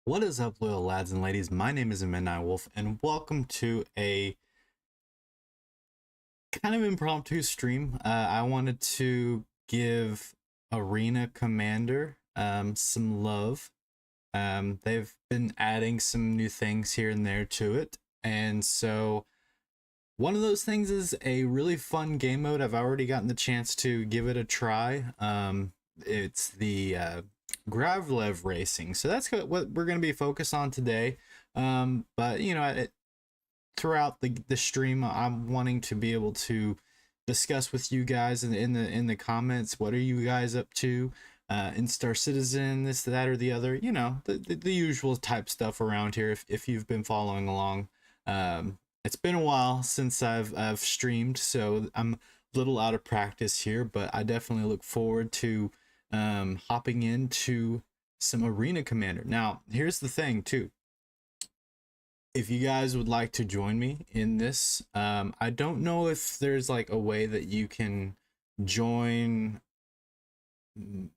What is up, loyal lads and ladies? My name is Midnight Wolf, and welcome to a kind of impromptu stream. I wanted to give Arena Commander some love. They've been adding some new things here and there to it, and so one of those things is a really fun game mode. I've already gotten the chance to give it a try. It's the Gravlev Racing. So that's what we're going to be focused on today. But you know, throughout the stream, I'm wanting to be able to discuss with you guys in the comments. What are you guys up to? In Star Citizen, this, that, or the other. You know, the usual type stuff around here. If you've been following along. It's been a while since I've streamed, so I'm a little out of practice here, but I definitely look forward to hopping into some Arena Commander. Now, here's the thing too. If you guys would like to join me in this, I don't know if there's like a way that you can join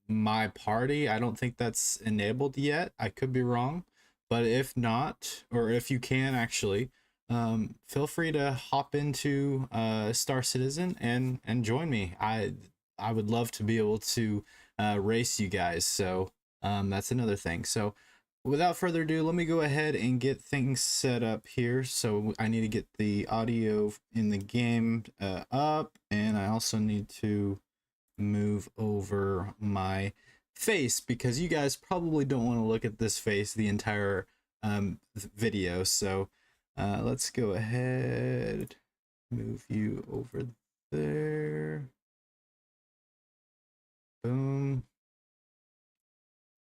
my party. I don't think that's enabled yet. I could be wrong, but if not, or if you can actually, feel free to hop into Star Citizen and join me. I would love to be able to race you guys. So that's another thing. So without further ado, let me go ahead and get things set up here. So I need to get the audio in the game up, and I also need to move over my face because you guys probably don't want to look at this face the entire video. So let's go ahead, move you over there. Boom.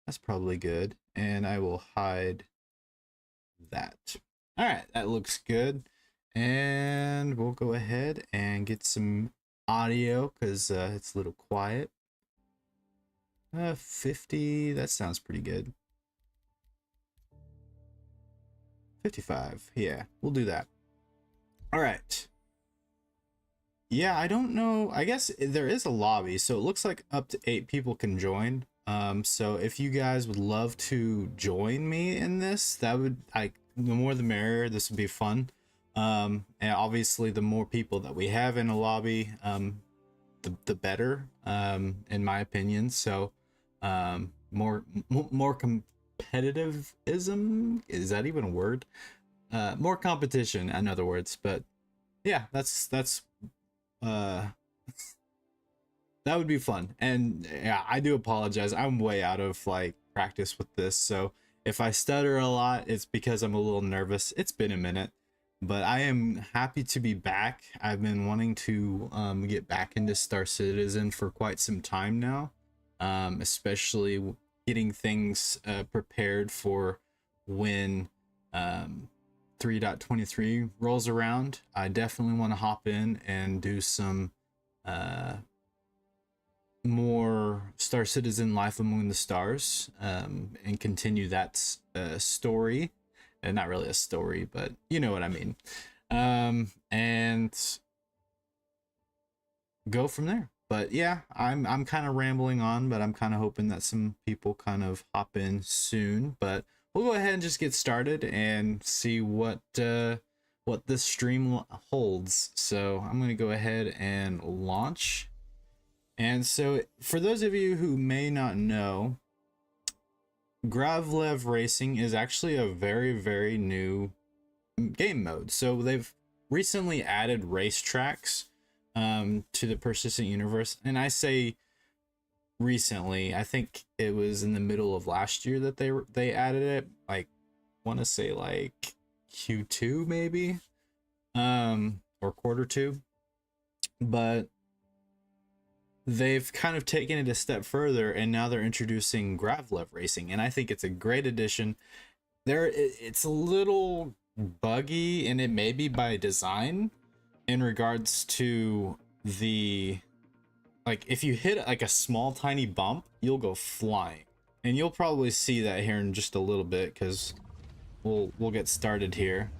That's probably good. And I will hide that. All right, that looks good. And we'll go ahead and get some audio because it's a little quiet. 50, that sounds pretty good. 55, yeah, we'll do that. All right. Yeah, I don't know. I guess there is a lobby, so it looks like up to 8 people can join. So if you guys would love to join me in this, that would, the more the merrier. This would be fun. And obviously the more people that we have in a lobby, the better, in my opinion. So more competitivism, is that even a word? More competition, in other words. But yeah, that's that would be fun. And yeah, I do apologize, I'm way out of like practice with this, so if I stutter a lot, it's because I'm a little nervous. It's been a minute, but I am happy to be back. I've been wanting to get back into Star Citizen for quite some time now, especially getting things prepared for when 3.23 rolls around. I definitely want to hop in and do some more Star Citizen Life Among the Stars, and continue that story. And not really a story, but you know what I mean. And go from there. But yeah, I'm kind of rambling on, but I'm kind of hoping that some people kind of hop in soon. But we'll go ahead and just get started and see what this stream holds. So I'm going to go ahead and launch. And so for those of you who may not know, Gravlev Racing is actually a very, very new game mode. So they've recently added racetracks to the persistent universe. And I say recently, I think it was in the middle of last year that they added it. Like, want to say like Q2 maybe, or quarter two. But they've kind of taken it a step further, and now they're introducing Gravlev Racing, and I think it's a great addition. It's a little buggy, and it may be by design in regards to the, like, if you hit like a small tiny bump, you'll go flying, and you'll probably see that here in just a little bit because we'll get started here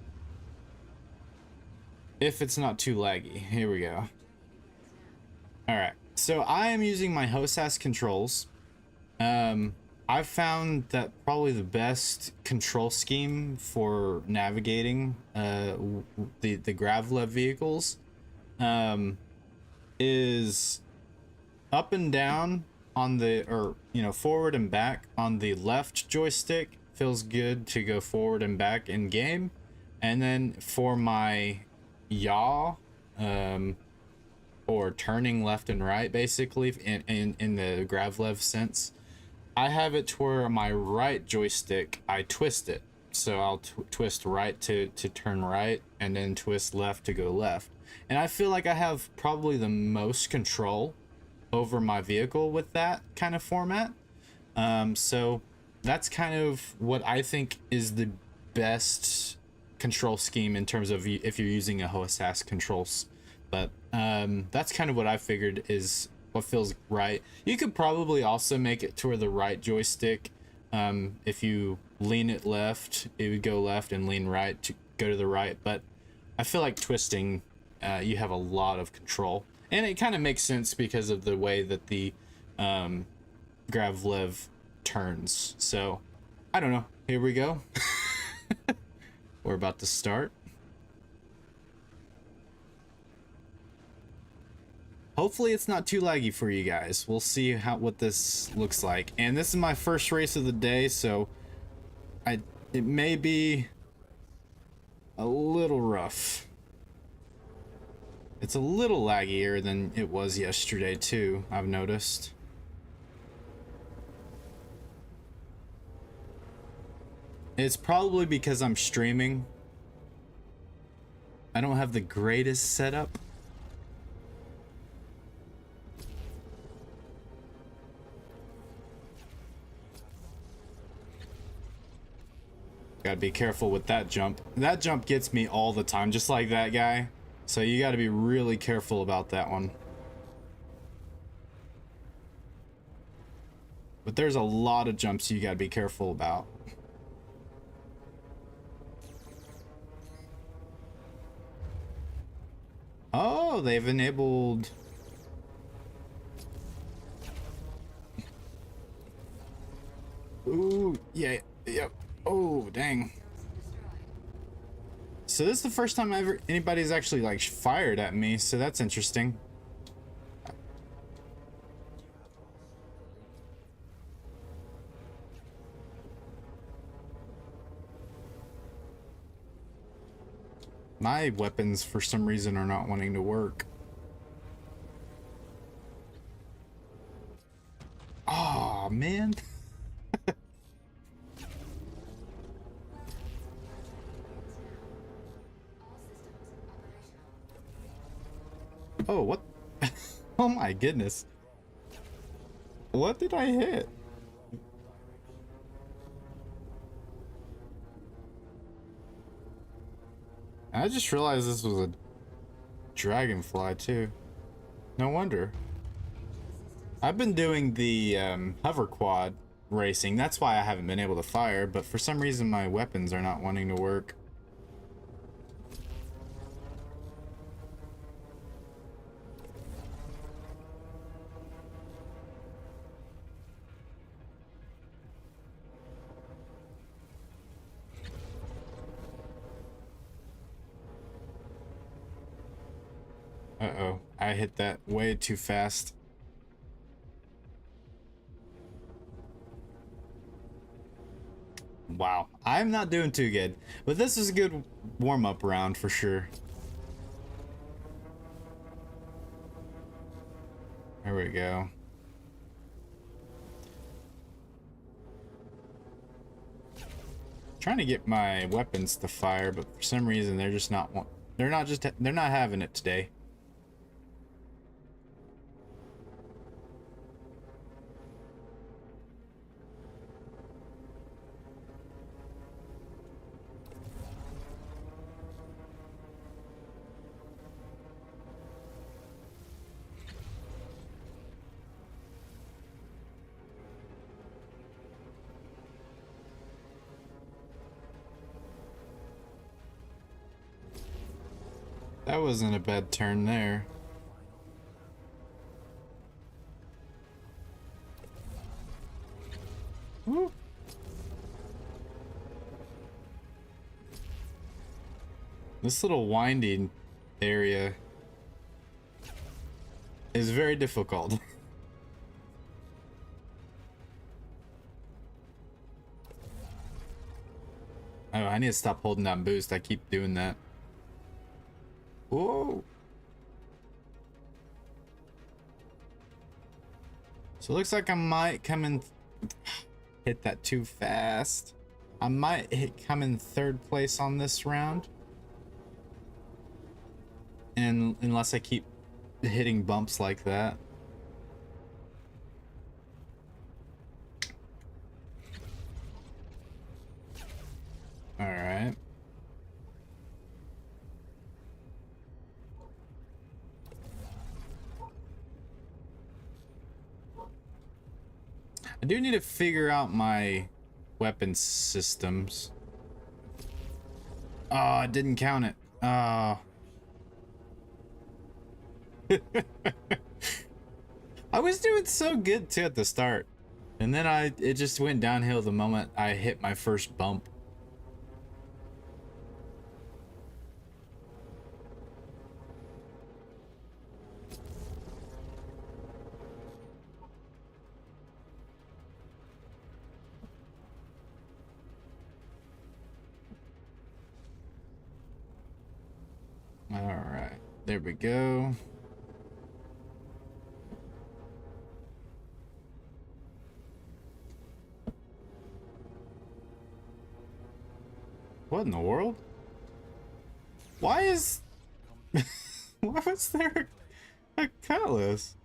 if it's not too laggy. Here we go. All right. So I am using my HOSAS controls. I've found that probably the best control scheme for navigating the Gravlev vehicles is up and down on the, or you know, forward and back on the left joystick. Feels good to go forward and back in game. And then for my yaw, or turning left and right, basically in the Gravlev sense, I have it to where my right joystick, I twist it. So I'll twist right to turn right, and then twist left to go left. And I feel like I have probably the most control over my vehicle with that kind of format. So that's kind of what I think is the best control scheme in terms of if you're using a HOSAS controls. But that's kind of what I figured is what feels right. You could probably also make it to where the right joystick, if you lean it left, it would go left, and lean right to go to the right. But I feel like twisting, you have a lot of control, and it kind of makes sense because of the way that the Gravlev turns. So I don't know. Here we go. We're about to start. Hopefully it's not too laggy for you guys. We'll see what this looks like. And this is my first race of the day, so it may be a little rough. It's a little laggier than it was yesterday too, I've noticed. It's probably because I'm streaming. I don't have the greatest setup. Gotta be careful with that jump. That jump gets me all the time, just like that guy. So you gotta be really careful about that one. But there's a lot of jumps you gotta be careful about. Oh, they've enabled... Ooh, yeah, yep. Oh, dang. So this is the first time anybody's actually like fired at me, so that's interesting. My weapons, for some reason, are not wanting to work. Oh, man. Oh, what? Oh my goodness. What did I hit? I just realized this was a dragonfly too. No wonder. I've been doing the hover quad racing. That's why I haven't been able to fire, but for some reason my weapons are not wanting to work. Uh-oh, I hit that way too fast. Wow, I'm not doing too good, but this is a good warm-up round for sure. There we go. Trying to get my weapons to fire, but for some reason they're just not they're not having it today. That wasn't a bad turn there. This little winding area is very difficult. Oh, I need to stop holding that boost. I keep doing that. Whoa. So it looks like I might come in. Hit that too fast. I might come in third place on this round. And unless I keep hitting bumps like that. All right. I do need to figure out my weapon systems. Oh, I didn't count it. Oh. I was doing so good too at the start. And then it just went downhill the moment I hit my first bump. All right, there we go. What in the world? Why is... Why was there a cutlass?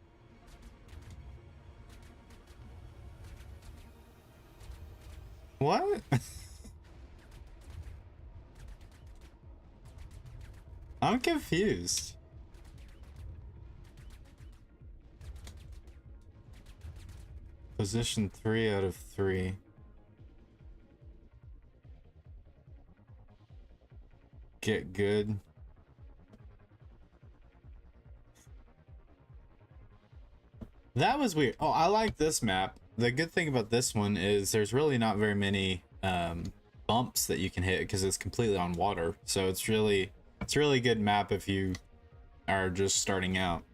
What? I'm confused. Position 3 out of 3. Get good. That was weird. Oh, I like this map. The good thing about this one is there's really not very many bumps that you can hit because it's completely on water. So it's really good map if you are just starting out.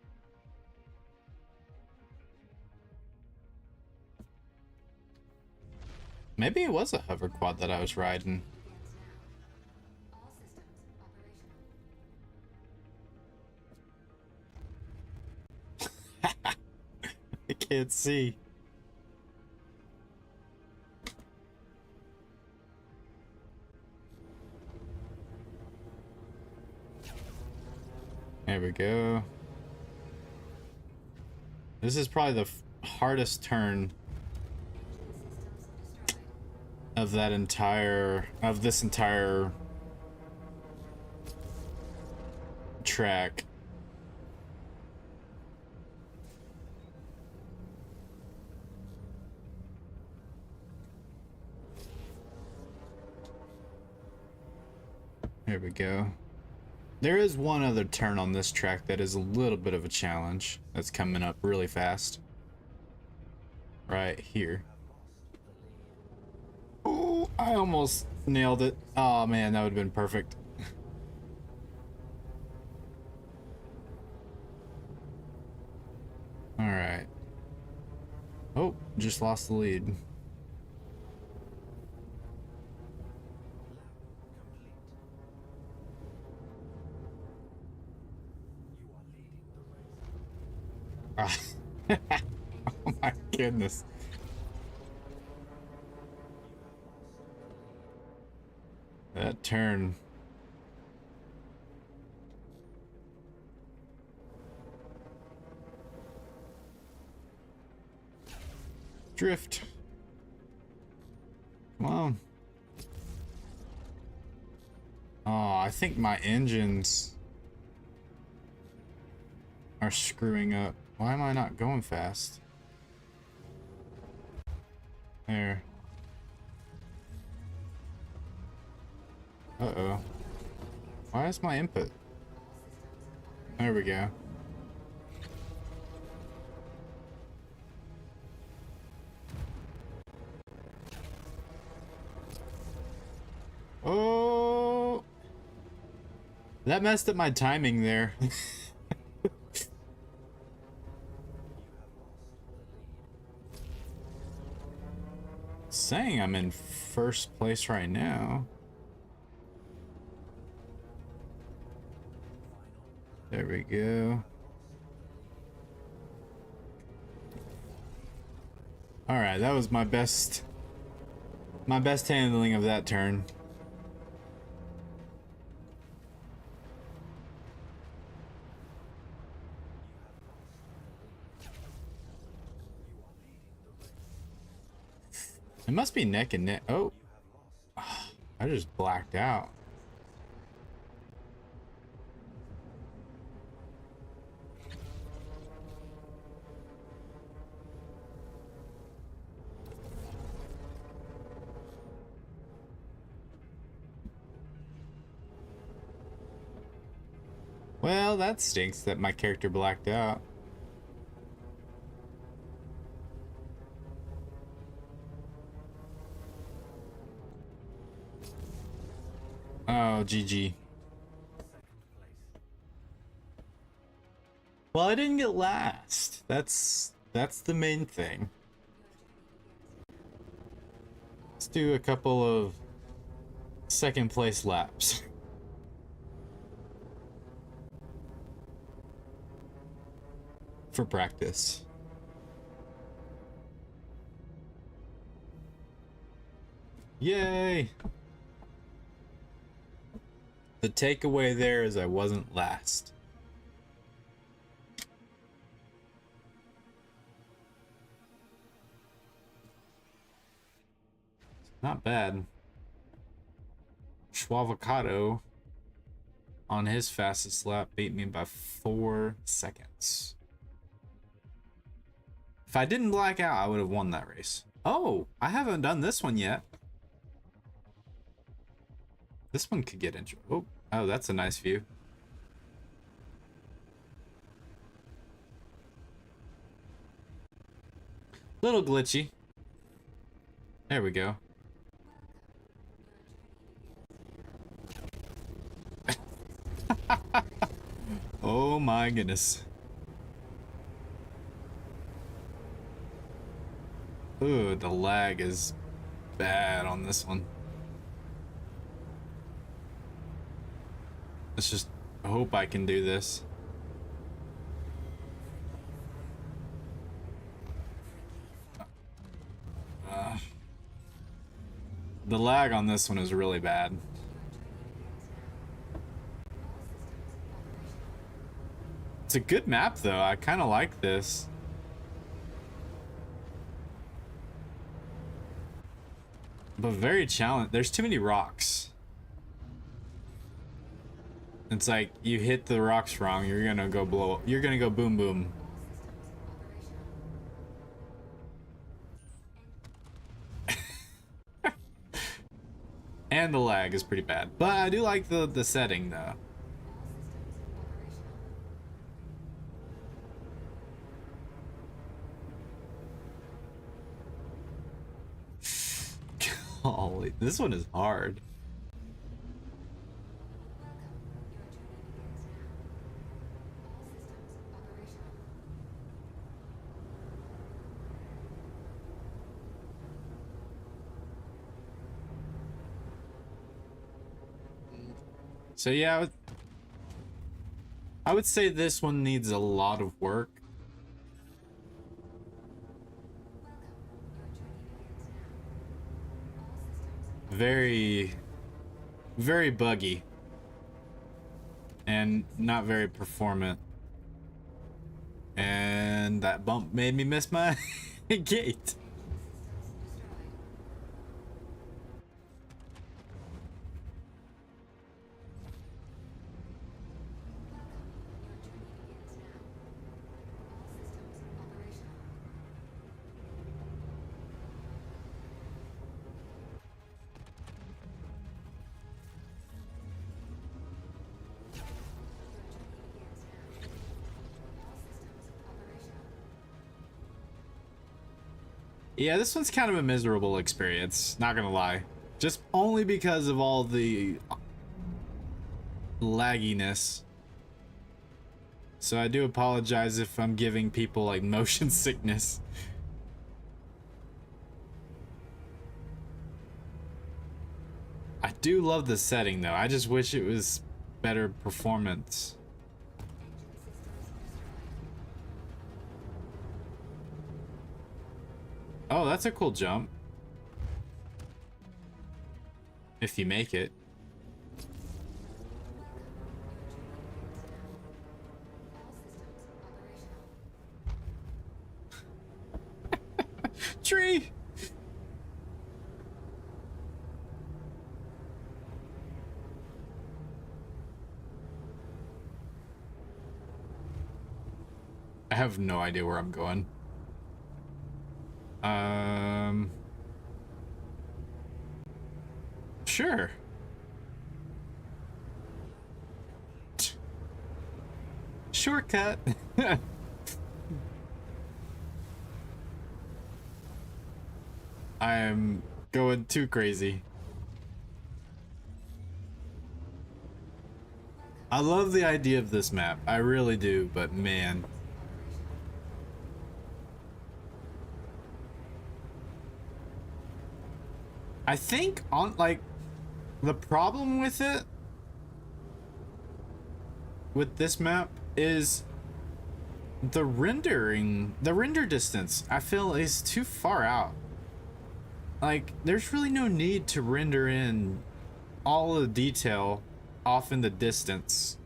Maybe it was a hover quad that I was riding. I can't see. There we go. This is probably the hardest turn of this entire track. There we go. There is one other turn on this track that is a little bit of a challenge that's coming up really fast. Right here. Oh, I almost nailed it. Oh man, that would have been perfect. All right. Oh, just lost the lead. Oh my goodness. That turn. Drift. Come on. Oh, I think my engines are screwing up. Why am I not going fast? There. Uh-oh. Why is my input? There we go. Oh! That messed up my timing there. Saying I'm in first place right now. There we go. All right, that was my best handling of that turn. It must be neck and neck. Oh, I just blacked out. Well, that stinks that my character blacked out. Oh, GG. Well, I didn't get last. That's the main thing. Let's do a couple of second place laps. For practice. Yay! The takeaway there is I wasn't last. Not bad. Schwavocado on his fastest lap beat me by 4 seconds. If I didn't black out, I would have won that race. Oh, I haven't done this one yet. This one could get interesting. Oh, that's a nice view. Little glitchy. There we go. Oh my goodness. Ooh, the lag is bad on this one. Let's just hope I can do this. The lag on this one is really bad. It's a good map though. I kind of like this. But very challenging. There's too many rocks. It's like you hit the rocks wrong, you're gonna go blow up. You're gonna go boom boom. And the lag is pretty bad. But I do like the setting though. Golly, this one is hard. So yeah, I would say this one needs a lot of work. Very, very buggy. And not very performant. And that bump made me miss my gate. Yeah, this one's kind of a miserable experience, not gonna lie. Just only because of all the lagginess. So I do apologize if I'm giving people like motion sickness. I do love the setting though. I just wish it was better performance. Oh, that's a cool jump. If you make it. Tree! I have no idea where I'm going. Sure. Shortcut. I'm going too crazy. I love the idea of this map. I really do, but man. I think on like the problem with it with this map is the render distance I feel is too far out. Like there's really no need to render in all of the detail off in the distance.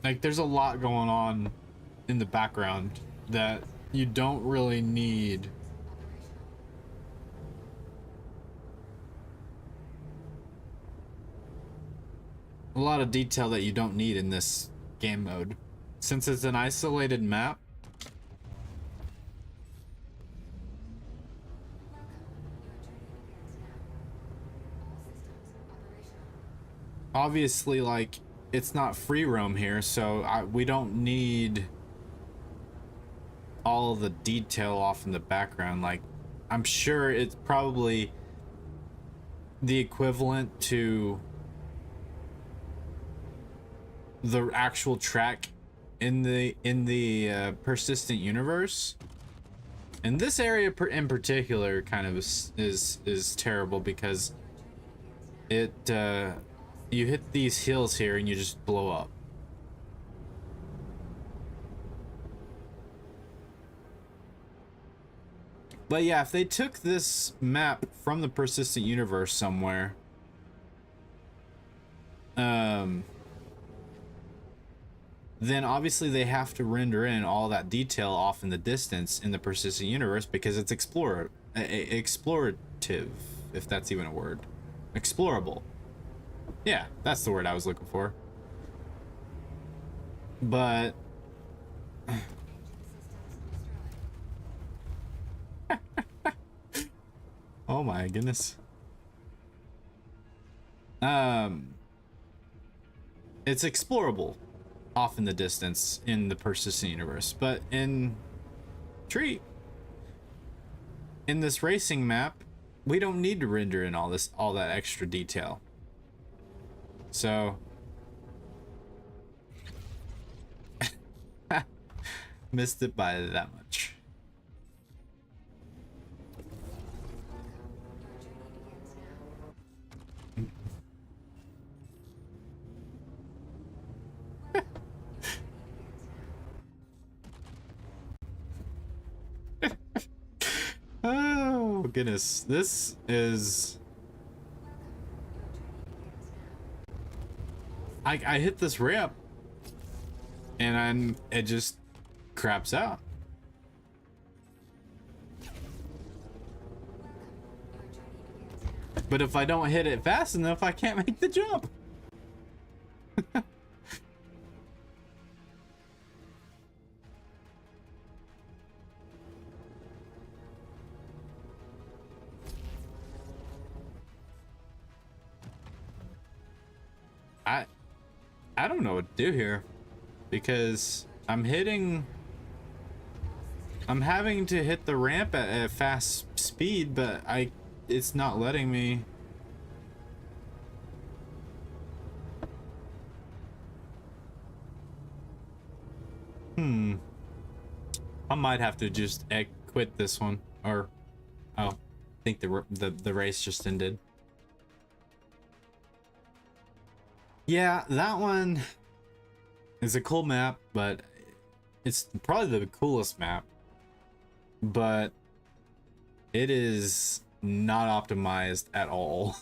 Like there's a lot going on in the background that you don't really need. A lot of detail that you don't need in this game mode. Since it's an isolated map, obviously like it's not free roam here, so we don't need all the detail off in the background. Like I'm sure it's probably the equivalent to the actual track in the persistent universe. And this area in particular kind of is terrible because it you hit these hills here and you just blow up. But yeah, if they took this map from the persistent universe somewhere, then obviously they have to render in all that detail off in the distance in the persistent universe because it's explorative, if that's even a word. Explorable. Yeah, that's the word I was looking for. But oh my goodness. It's explorable off in the distance in the persistent universe, but in this racing map, we don't need to render in all that extra detail. So missed it by that much. Oh goodness, this is I hit this ramp and it just craps out. But if I don't hit it fast enough, I can't make the jump. I don't know what to do here because I'm having to hit the ramp at a fast speed, but it's not letting me. I might have to just quit this one, or oh, I think the race just ended. Yeah, that one is a cool map, but it's probably the coolest map, but it is not optimized at all.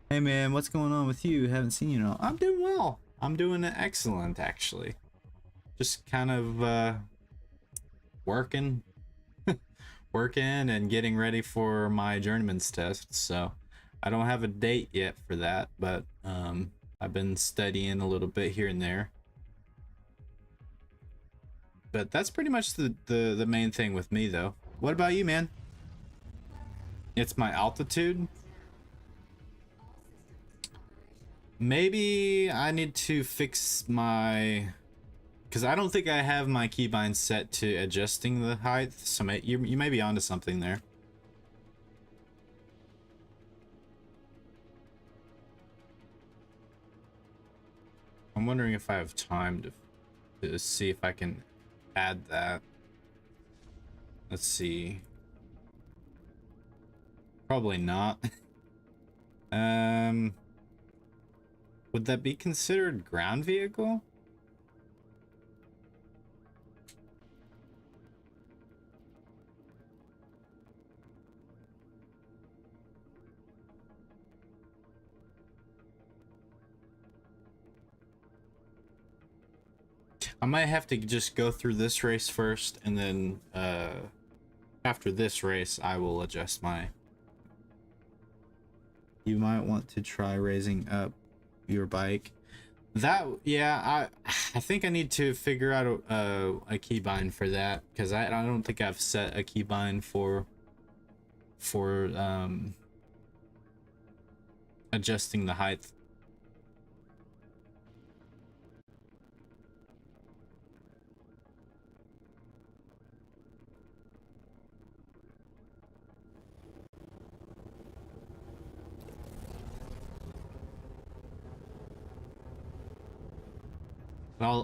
Hey man, what's going on with you? Haven't seen you in a while. I'm doing well. I'm doing excellent, actually. Just kind of working and getting ready for my journeyman's test. So I don't have a date yet for that, but I've been studying a little bit here and there. But that's pretty much the main thing with me, though. What about you, man? It's my altitude. Maybe I need to fix my, because I don't think I have my keybind set to adjusting the height. So you may be onto something there. I'm wondering if I have time to see if I can add that. Let's see. Probably not. Would that be considered ground vehicle? I might have to just go through this race first, and then after this race I will adjust my. You might want to try raising up your bike. That, yeah, I think I need to figure out a keybind for that, because I don't think I've set a keybind for adjusting the height.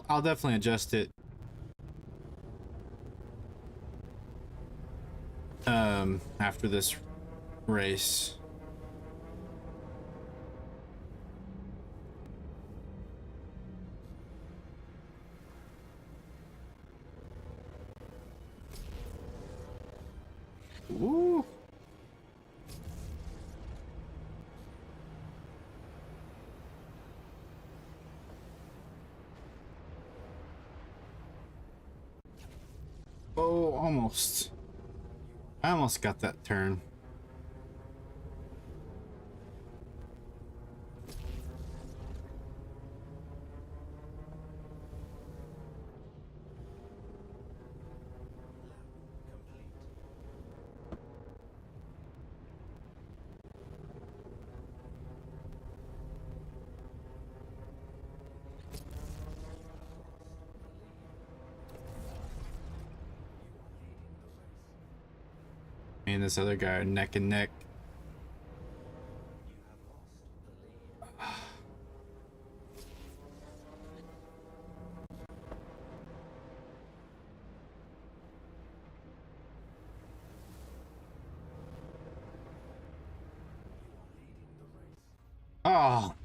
I'll definitely adjust it after this race. Woo. Oh, almost. I almost got that turn. Me and this other guy are neck and neck. Oh,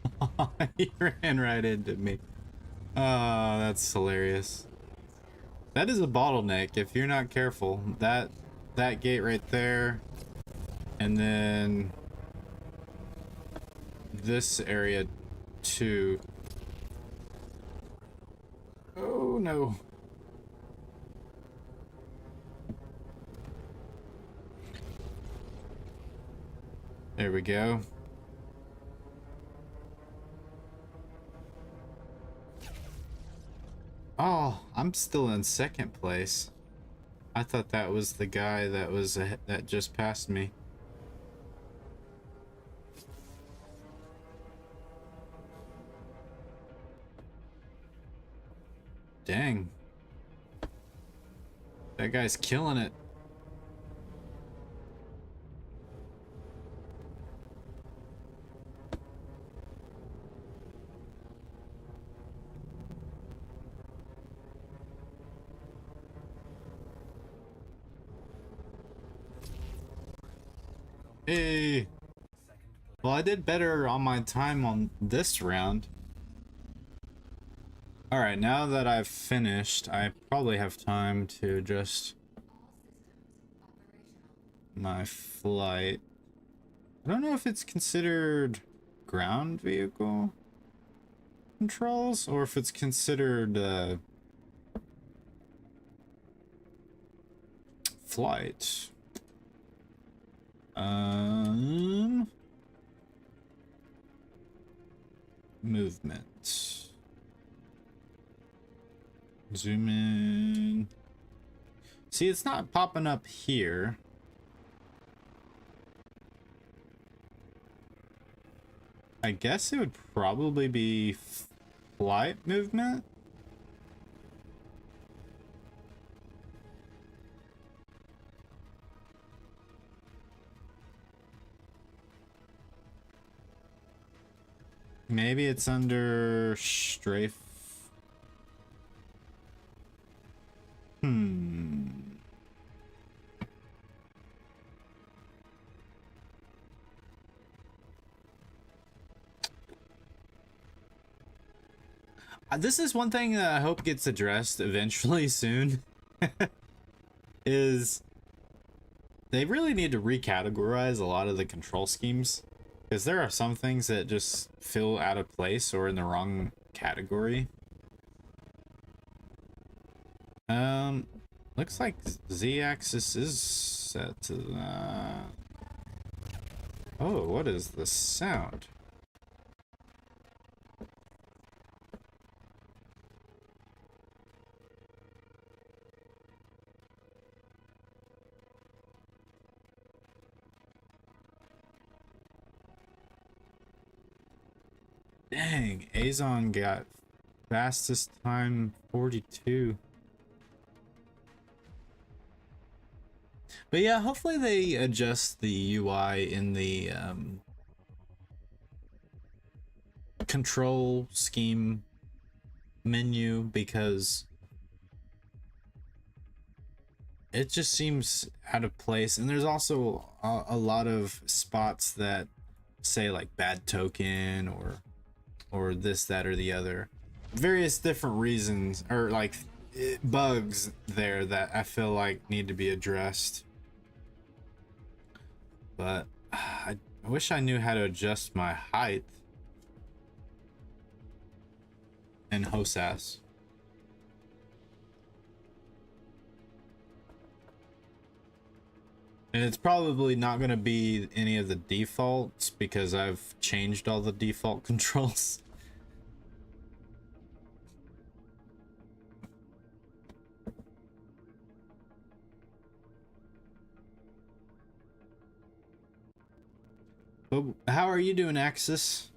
he ran right into me. Oh, that's hilarious. That is a bottleneck if you're not careful. That gate right there, and then this area too. Oh no. There we go. Oh, I'm still in second place. I thought that was the guy that was that just passed me. Dang. That guy's killing it. Hey. Well, I did better on my time on this round. Alright, now that I've finished, I probably have time to just my flight. I don't know if it's considered ground vehicle controls or if it's considered flight. Movement. Zoom in. See, it's not popping up here. I guess it would probably be flight movement. Maybe it's under strafe. This is one thing that I hope gets addressed eventually soon. Is they really need to recategorize a lot of the control schemes, because there are some things that just feel out of place or in the wrong category. Looks like Z-axis is set to that. Oh, what is the sound? Dang, Azon got fastest time 42. But yeah, hopefully they adjust the UI in the control scheme menu, because it just seems out of place. And there's also a lot of spots that say like bad token or this, that, or the other. Various different reasons, or like bugs there that I feel like need to be addressed. But I wish I knew how to adjust my height in HOSAS. And it's probably not going to be any of the defaults because I've changed all the default controls. But how are you doing, Axis?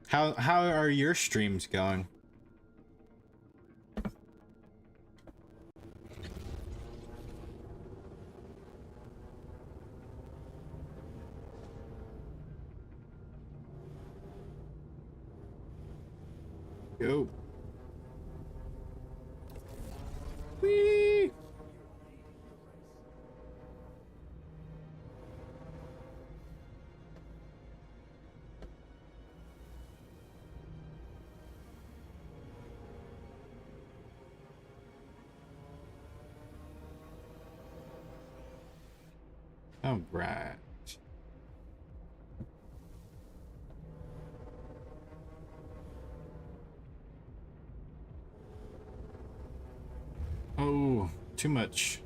How are your streams going? Go. Whee! All right. Oh, too much.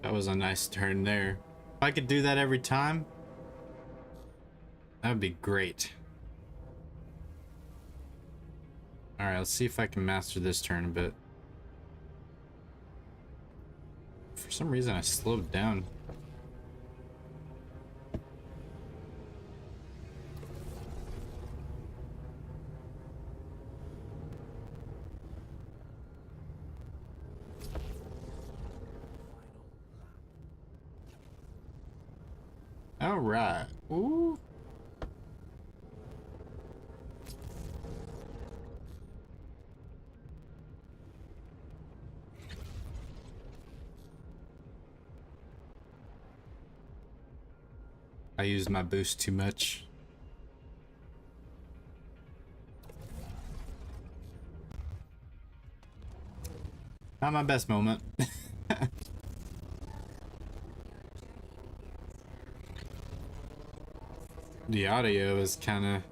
That was a nice turn there. If I could do that every time, that would be great. All right, let's see if I can master this turn a bit. For some reason, I slowed down. All right. Ooh. I used my boost too much. Not my best moment. The audio is kind of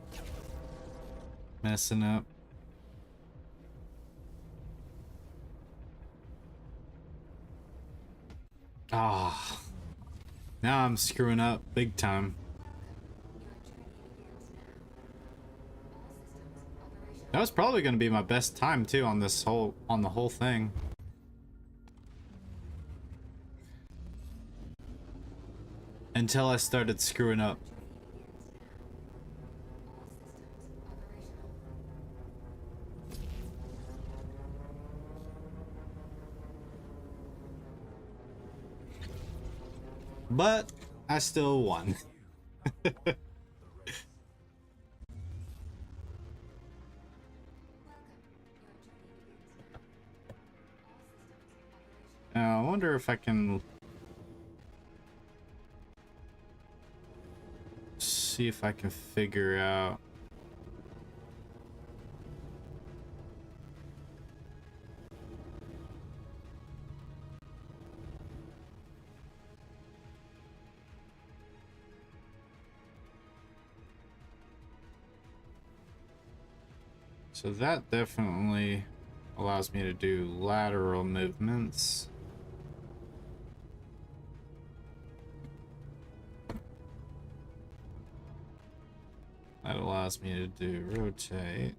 messing up. Ah, now I'm screwing up big time. That was probably going to be my best time too on this whole the whole thing. Until I started screwing up. But I still won. Now, I wonder if I can see if I can figure out. So that definitely allows me to do lateral movements. That allows me to do rotate.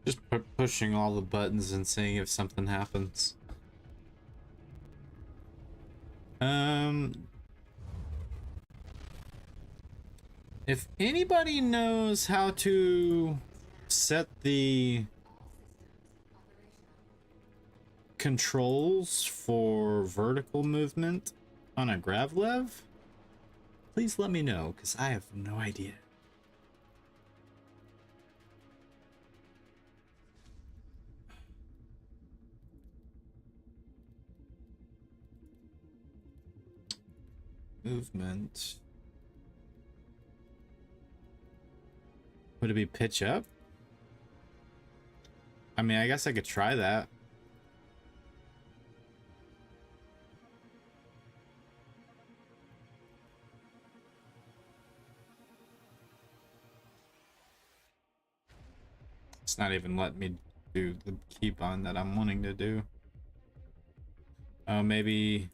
Just pushing all the buttons and seeing if something happens. If anybody knows how to set the controls for vertical movement on a Gravlev, please let me know, because I have no idea. Movement. Would it be pitch up? I mean, I guess I could try that. It's not even letting me do the keybind that I'm wanting to do. Oh, maybe...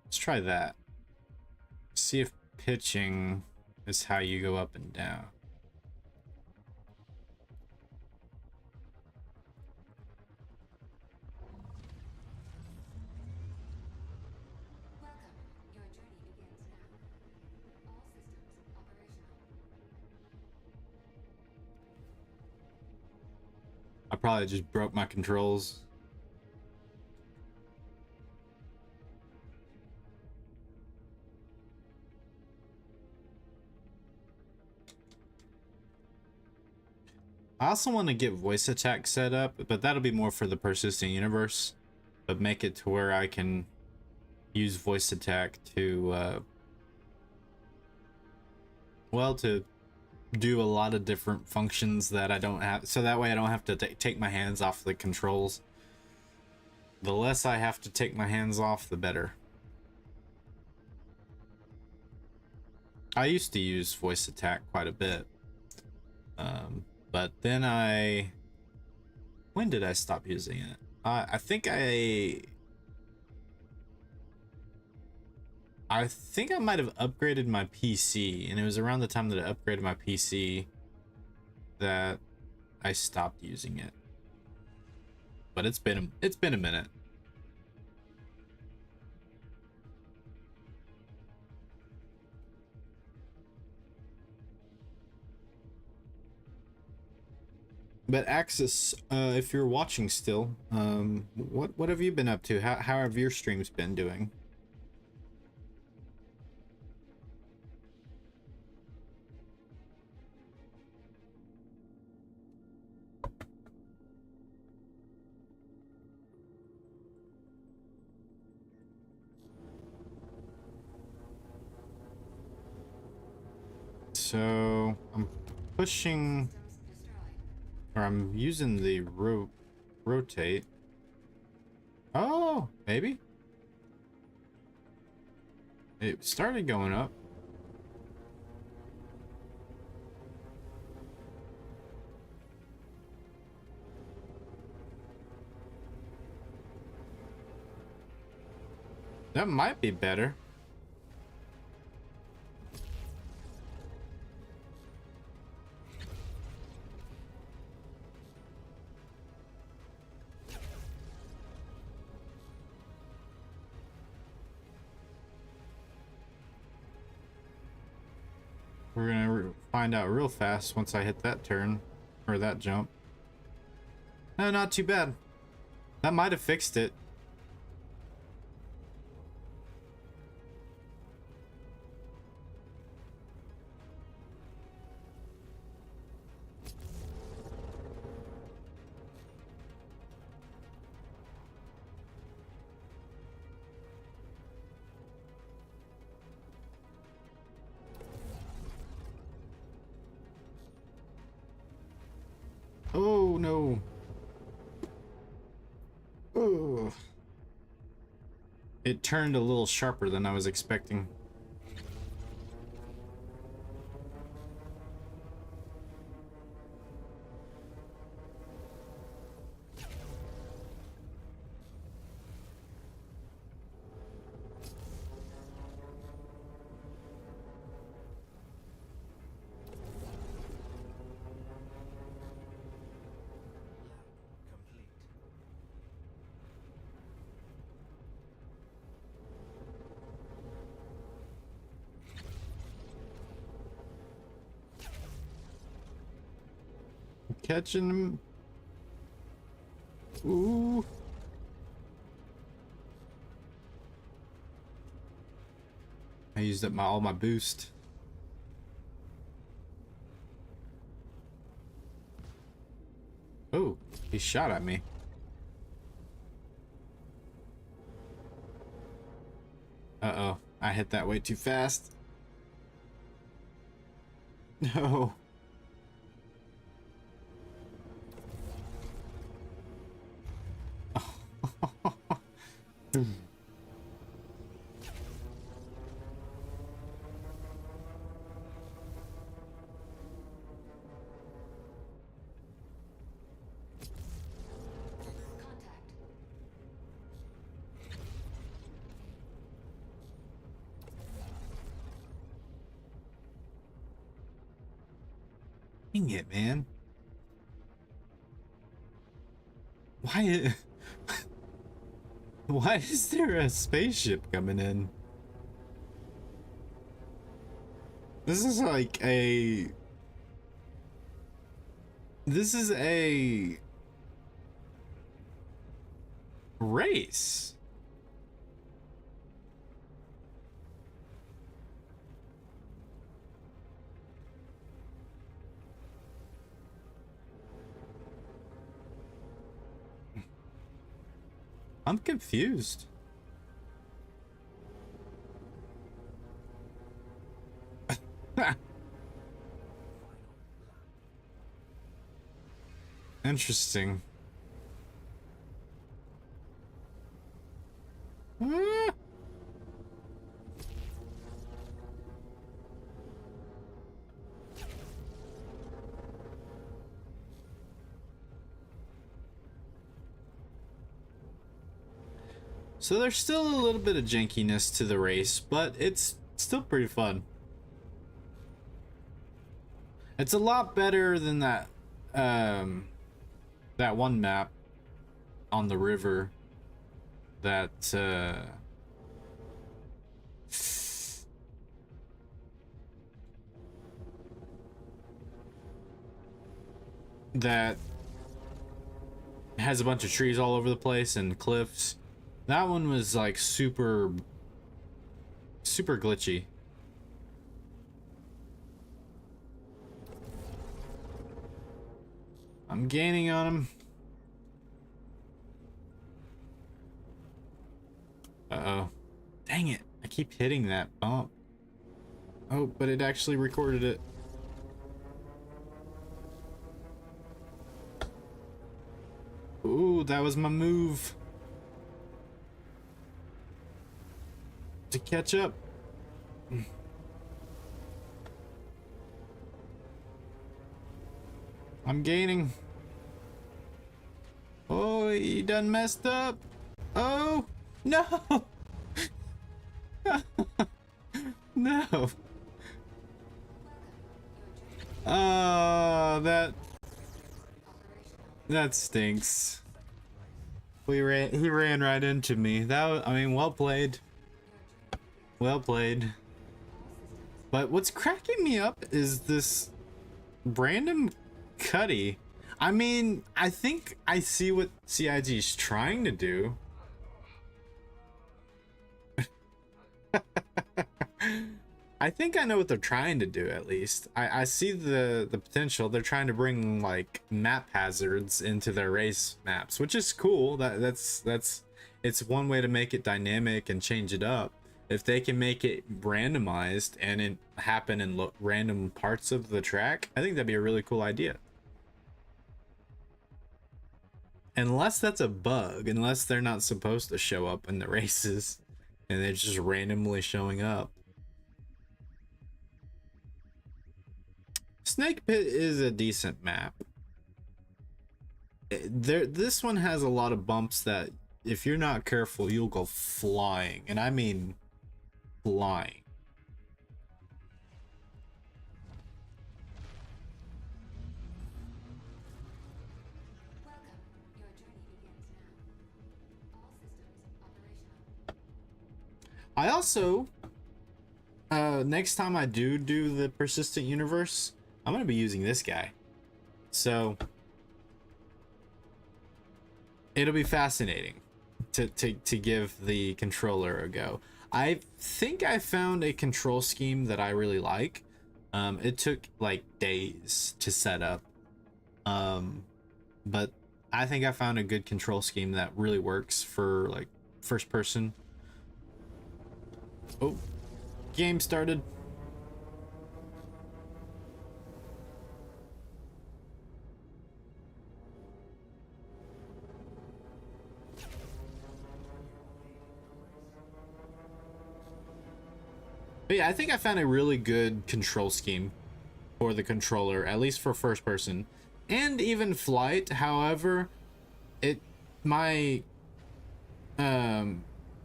Let's try that. See if pitching is how you go up and down. I probably just broke my controls. I also want to get voice attack set up, but that'll be more for the persistent universe. But make it to where I can use voice attack to well, to do a lot of different functions that I don't have, so that way I don't have to take my hands off the controls. The less I have to take my hands off, the better. I used to use voice attack quite a bit, but then when did I stop using it? I think I might have upgraded my PC, and it was around the time that I upgraded my PC that I stopped using it. But it's been a minute. But Axis, if you're watching still, what have you been up to? How have your streams been doing? So I'm pushing, or I'm using the rotate. Oh, maybe it started going up. That might be better. We're gonna find out real fast once I hit that turn, or that jump. No, not too bad. That might have fixed it. Oh no. Oh. It turned a little sharper than I was expecting. Catching him. Ooh. I used up all my boost. Oh, he shot at me. Uh-oh, I hit that way too fast. No. Dang it, man. Why? Why is there a spaceship coming in? This is like a... This is a... race. I'm confused. Interesting. Ah. So there's still a little bit of jankiness to the race, but it's still pretty fun. It's a lot better than that that one map on the river that that has a bunch of trees all over the place and cliffs. That one was like super glitchy. I'm gaining on him. Uh-oh. Dang it. I keep hitting that bump. Oh, but it actually recorded it. Ooh, that was my move. To catch up. I'm gaining. Oh, he done messed up. Oh, no. No. That stinks. He ran right into me. That was, I mean, well played. Well played. But what's cracking me up is this random Cuddy. I mean, I think I see what CIG is trying to do. I think I know what they're trying to do, at least. I see the potential. They're trying to bring like map hazards into their race maps, which is cool. That's it's one way to make it dynamic and change it up. If they can make it randomized and it happen in random parts of the track, I think that'd be a really cool idea. Unless that's a bug, unless they're not supposed to show up in the races and they're just randomly showing up. Snake Pit is a decent map. This one has a lot of bumps that if you're not careful, you'll go flying, and I mean flying. I also, next time I do the persistent universe, I'm gonna be using this guy, so it'll be fascinating to give the controller a go. I think I found a control scheme that I really like. It took like days to set up, but I think I found a good control scheme that really works for like first person. Oh, game started. But yeah, I think I found a really good control scheme for the controller, at least for first person and even flight. However,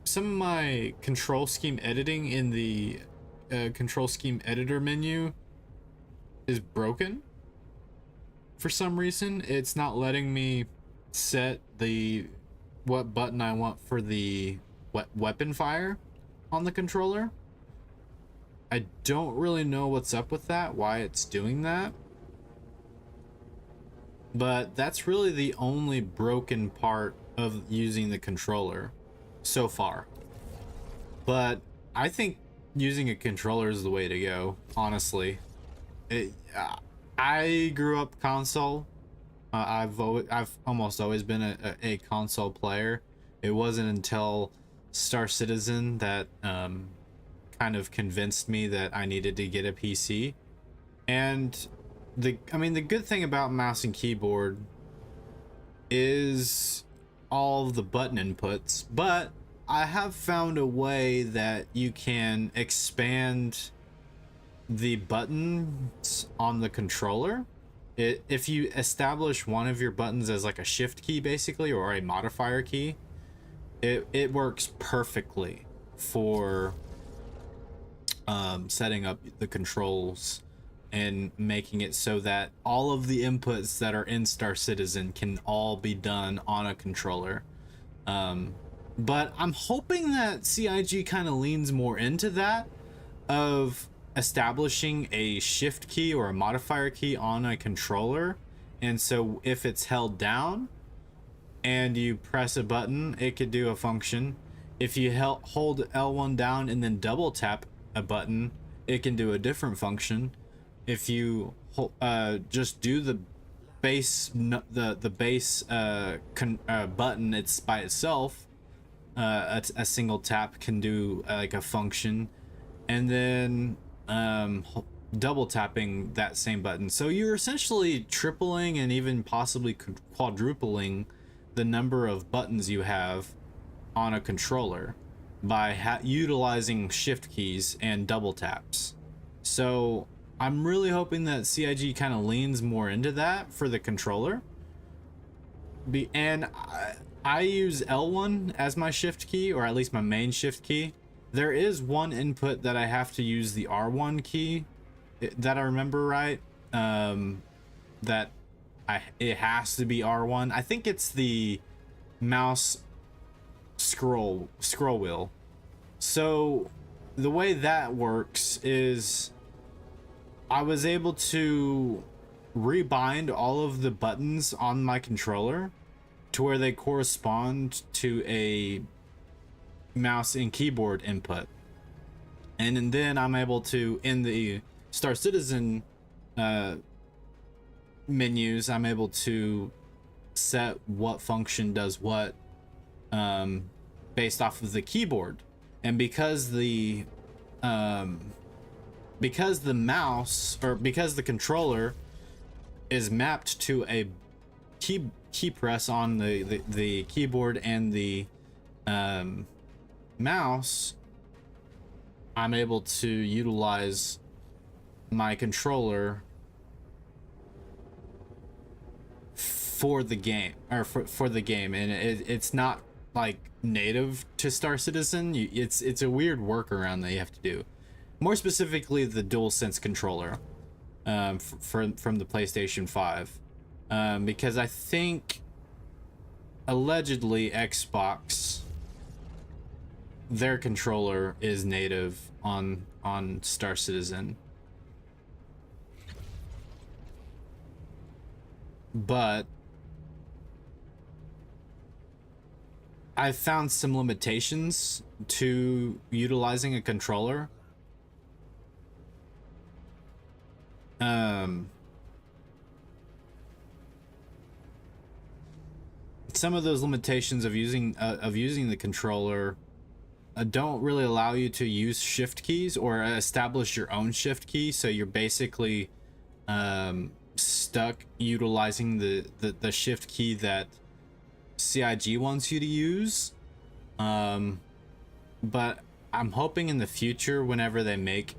some of my control scheme editing in the control scheme editor menu is broken for some reason. It's not letting me set what button I want for the weapon fire on the controller. I don't really know what's up with that, why it's doing that. But that's really the only broken part of using the controller so far. But I think using a controller is the way to go, honestly. I grew up console. I've almost always been a console player. It wasn't until Star Citizen that kind of convinced me that I needed to get a PC. And I mean, the good thing about mouse and keyboard is all of the button inputs, but I have found a way that you can expand the buttons on the controller. If you establish one of your buttons as like a shift key basically, or a modifier key, it works perfectly for setting up the controls and making it so that all of the inputs that are in Star Citizen can all be done on a controller. But I'm hoping that CIG kind of leans more into that, of establishing a shift key or a modifier key on a controller. And so if it's held down and you press a button, it could do a function. If you hold L1 down and then double tap a button, it can do a different function. If you just do the base button, it's by itself, a single tap can do like a function. And then double tapping that same button, so you're essentially tripling and even possibly quadrupling the number of buttons you have on a controller by utilizing shift keys and double taps. So I'm really hoping that CIG kind of leans more into that for the controller. And I use L1 as my shift key, or at least my main shift key. There is one input that I have to use the R1 key, that I remember right. That it has to be R1. I think it's the mouse scroll wheel. So the way that works is I was able to rebind all of the buttons on my controller to where they correspond to a mouse and keyboard input, and then I'm able to, in the Star Citizen menus, I'm able to set what function does what, based off of the keyboard. And because the mouse, or because the controller is mapped to a key press on the keyboard and the mouse, I'm able to utilize my controller for the game, or for the game, and it's not like native to Star Citizen. It's a weird workaround that you have to do. More specifically, the DualSense controller from the PlayStation 5, because I think allegedly Xbox, their controller is native on Star Citizen, but I found some limitations to utilizing a controller. Some of those limitations of using the controller don't really allow you to use shift keys or establish your own shift key, so you're basically stuck utilizing the shift key that CIG wants you to use. But I'm hoping in the future, whenever they make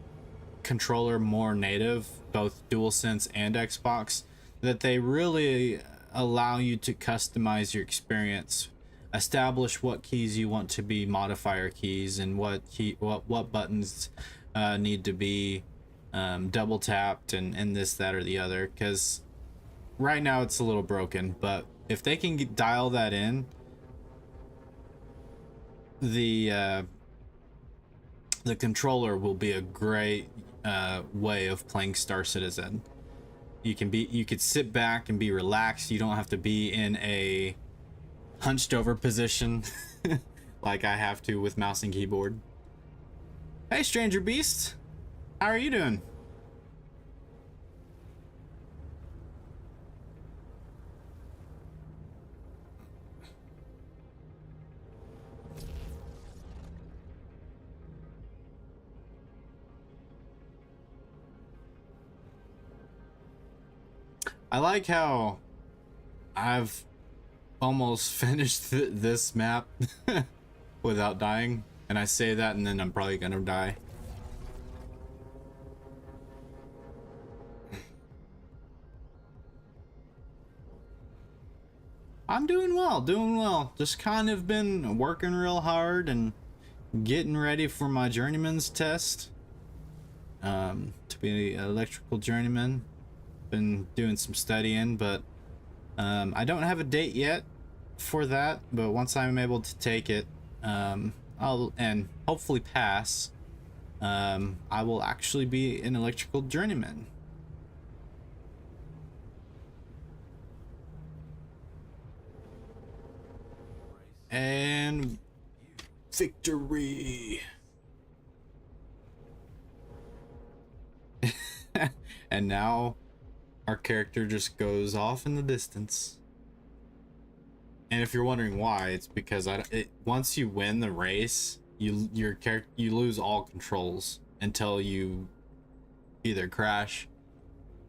controller more native, both DualSense and Xbox, that they really allow you to customize your experience, establish what keys you want to be modifier keys, and what buttons need to be double tapped, and this, that, or the other. Because right now it's a little broken, but if they can dial that in, the controller will be a great way of playing Star Citizen. You could sit back and be relaxed. You don't have to be in a hunched over position like I have to with mouse and keyboard. Hey, Stranger Beast, how are you doing? I like how I've almost finished this map without dying, and I say that and then I'm probably gonna die. I'm doing well, doing well. Just kind of been working real hard and getting ready for my journeyman's test. To be an electrical journeyman. Been doing some studying, but I don't have a date yet for that. But once I'm able to take it, I'll and hopefully pass. I will actually be an electrical journeyman. And victory. And now our character just goes off in the distance. And if you're wondering why, it's because once you win the race, you lose all controls until you either crash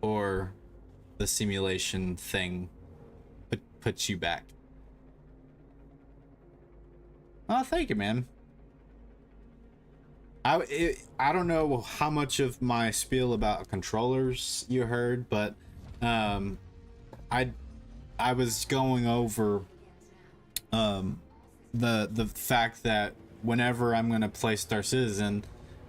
or the simulation thing puts you back. Oh, thank you, man. I don't know how much of my spiel about controllers you heard, but I was going over the fact that whenever I'm gonna play Star Citizen,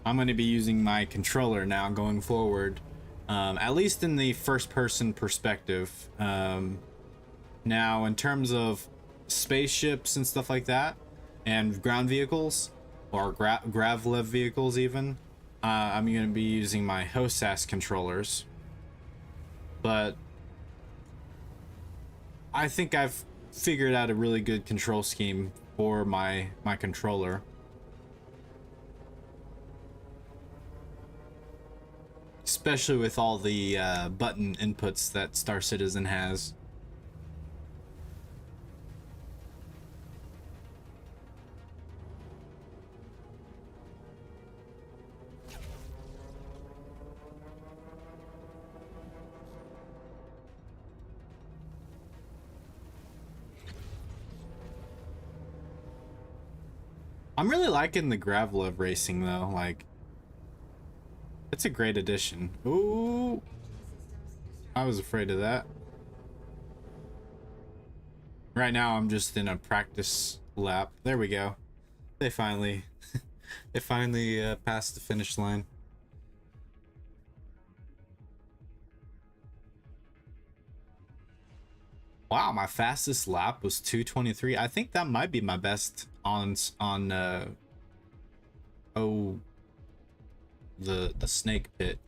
I'm gonna be using my controller now going forward, at least in the first person perspective. Now in terms of spaceships and stuff like that, and ground vehicles, or Gravlev vehicles even, I'm going to be using my HOSAS controllers. But I think I've figured out a really good control scheme for my controller. Especially with all the button inputs that Star Citizen has. I'm really liking the Gravlev Racing though, like, it's a great addition. Ooh, I was afraid of that. Right now I'm just in a practice lap. There we go. They finally passed the finish line. Wow, my fastest lap was 2:23. I think that might be my best on oh, the snake pit.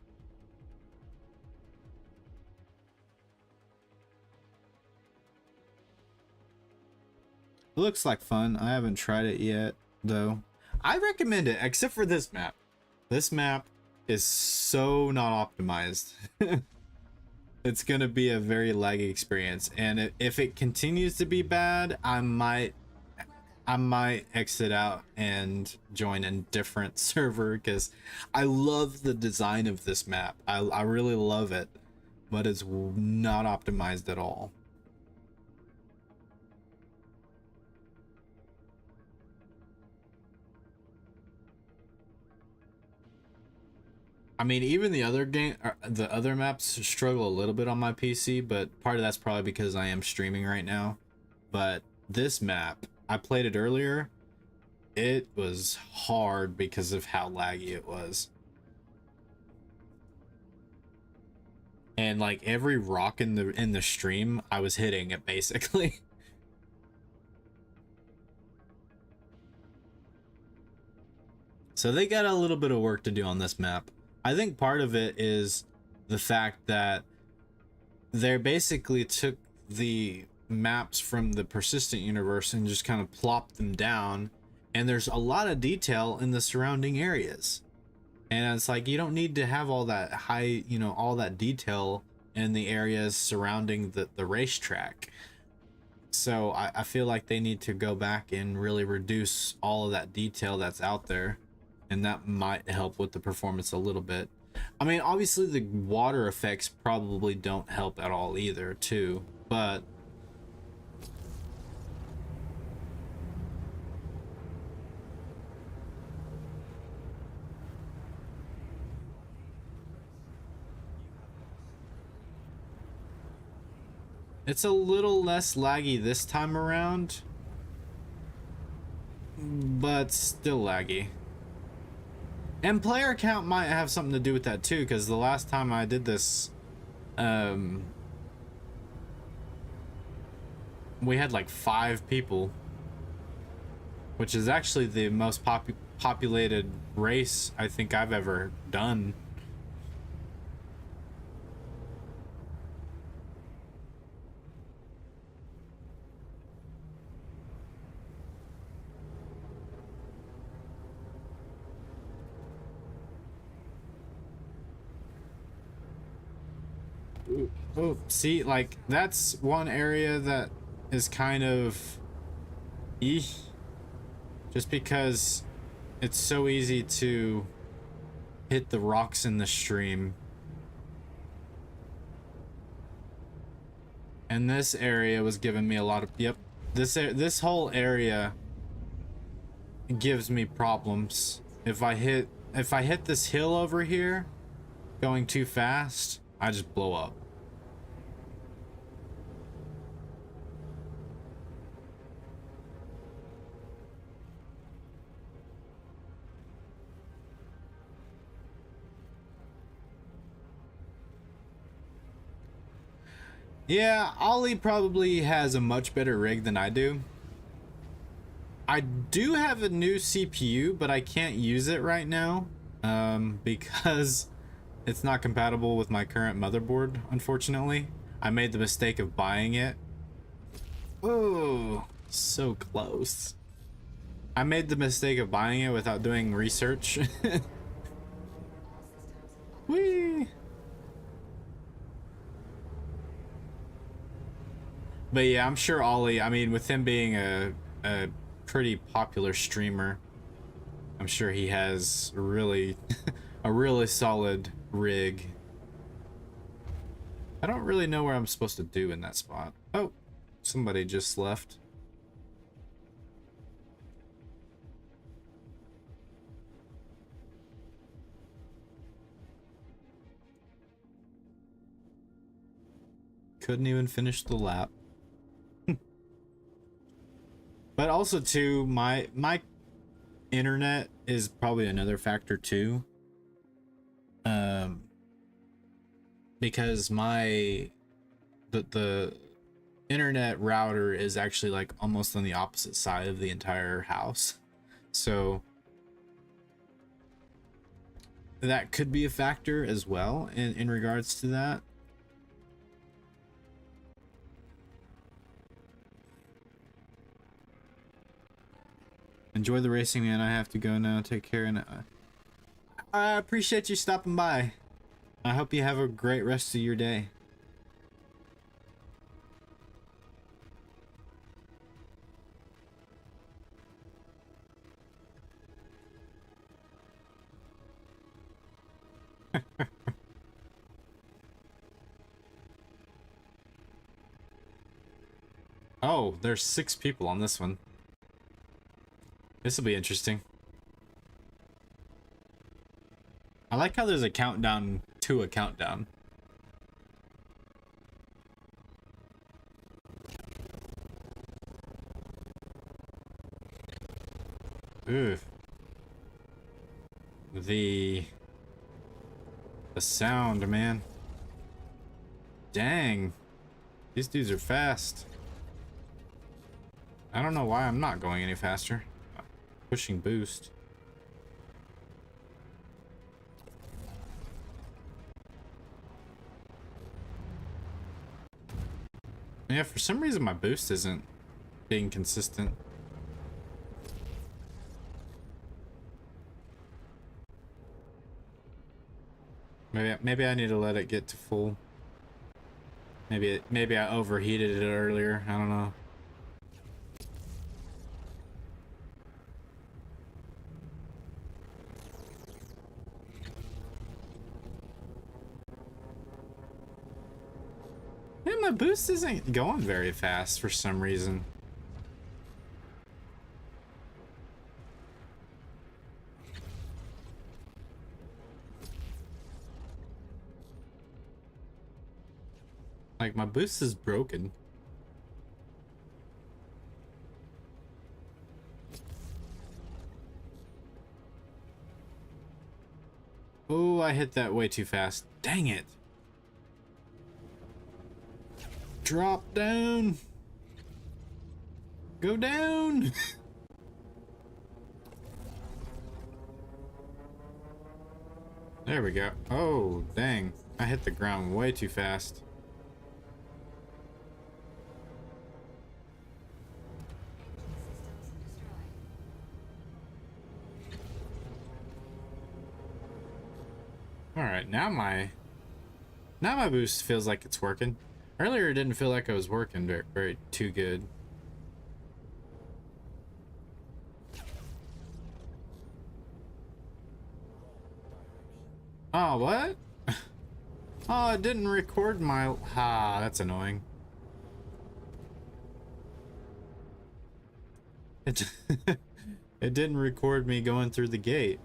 It looks like fun. I haven't tried it yet though. I recommend it, except for this map. This map is so not optimized. It's gonna be a very laggy experience, and if it continues to be bad, I might exit out and join a different server, because I love the design of this map. I really love it, but it's not optimized at all. I mean, even the other maps struggle a little bit on my PC, but part of that's probably because I am streaming right now. But this map, I played it earlier. It was hard because of how laggy it was. And like every rock in the stream, I was hitting it basically. So they got a little bit of work to do on this map. I think part of it is the fact that they basically took the maps from the persistent universe and just kind of plopped them down, and there's a lot of detail in the surrounding areas, and it's like you don't need to have all that high, you know, all that detail in the areas surrounding the racetrack. So I feel like they need to go back and really reduce all of that detail that's out there, and that might help with the performance a little bit. I mean, obviously the water effects probably don't help at all either, too, but it's a little less laggy this time around, but still laggy. And player count might have something to do with that too, because the last time I did this, we had like 5 people, which is actually the most populated race I think I've ever done. Oh, see, like, that's one area that is kind of just because it's so easy to hit the rocks in the stream. And this area was giving me a lot of, yep, this whole area gives me problems. If I hit this hill over here going too fast, I just blow up. Yeah, Ollie probably has a much better rig than I do. I do have a new CPU, but I can't use it right now because it's not compatible with my current motherboard, unfortunately. I made the mistake of buying it. Oh, so close. I made the mistake of buying it without doing research. Whee! But yeah, I'm sure Ollie, I mean, with him being a pretty popular streamer, I'm sure he has really a really solid rig. I don't really know where I'm supposed to do in that spot. Oh, somebody just left. Couldn't even finish the lap. But also too, my internet is probably another factor too. Because the internet router is actually like almost on the opposite side of the entire house. So that could be a factor as well in regards to that. Enjoy the racing, man. I have to go now. Take care, and I appreciate you stopping by. I hope you have a great rest of your day. Oh, there's 6 people on this one. This will be interesting. I like how there's a countdown to a countdown. Ooh. The sound, man. Dang. These dudes are fast. I don't know why I'm not going any faster. Pushing boost. Yeah, for some reason my boost isn't being consistent. Maybe I need to let it get to full. Maybe I overheated it earlier. I don't know. my boost isn't going very fast for some reason. Like, my boost is broken. Oh, I hit that way too fast. Dang it. Drop down. Go down. There we go. Oh, dang. I hit the ground way too fast. All right, now my boost feels like it's working. Earlier, it didn't feel like I was working very too good. Oh, what? Oh, it didn't record my... Ah, that's annoying. It, it didn't record me going through the gate.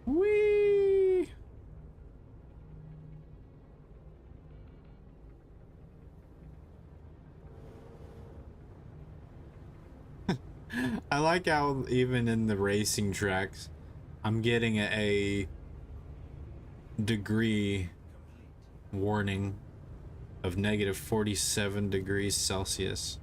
Whee! I like how even in the racing tracks, I'm getting a degree warning of negative 47 degrees Celsius.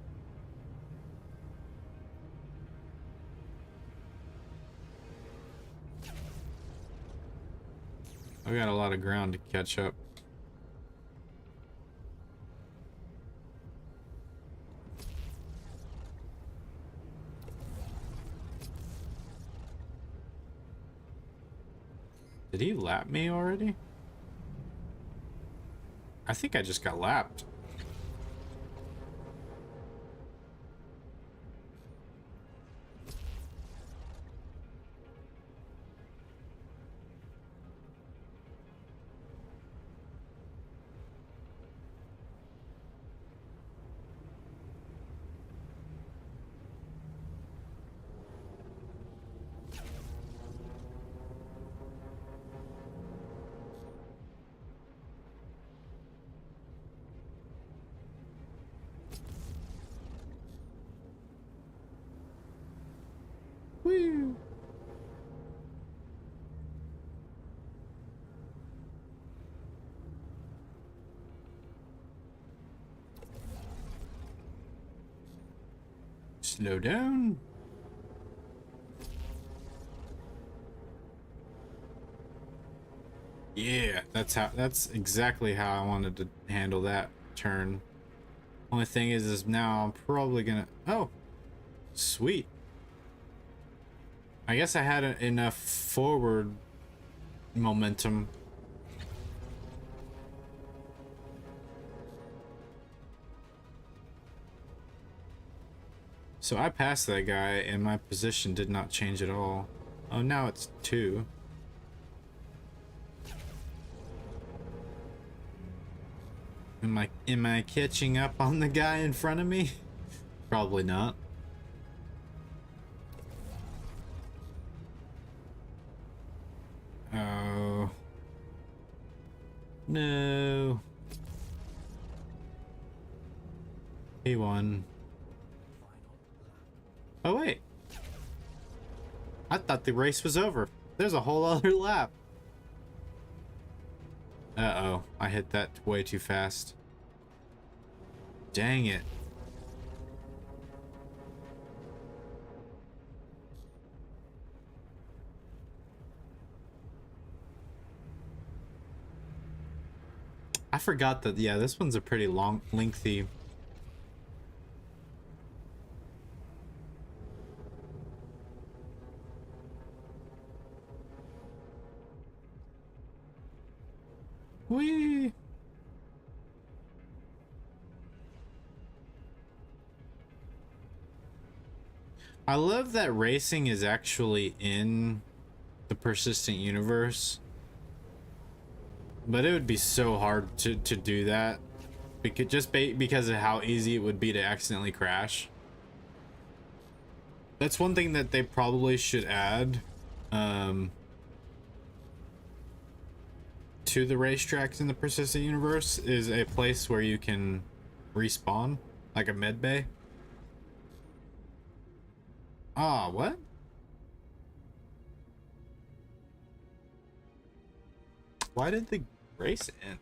I got a lot of ground to catch up. Did he lap me already? I think I just got lapped. Woo! Slow down. Yeah, that's exactly how I wanted to handle that turn. Only thing is now I'm probably gonna... Oh, sweet. I guess I had enough forward momentum. So I passed that guy and my position did not change at all. Oh, now it's 2. Am I catching up on the guy in front of me? Probably not. Oh. No. He won. Oh wait. I thought the race was over. There's a whole other lap. Uh-oh. I hit that way too fast. Dang it. I forgot that, yeah, this one's a pretty lengthy. Whee! I love that racing is actually in the persistent universe, but it would be so hard to do that because of how easy it would be to accidentally crash. That's one thing that they probably should add to the racetracks in the persistent universe, is a place where you can respawn, like a med bay. Ah, what? Why did the race end?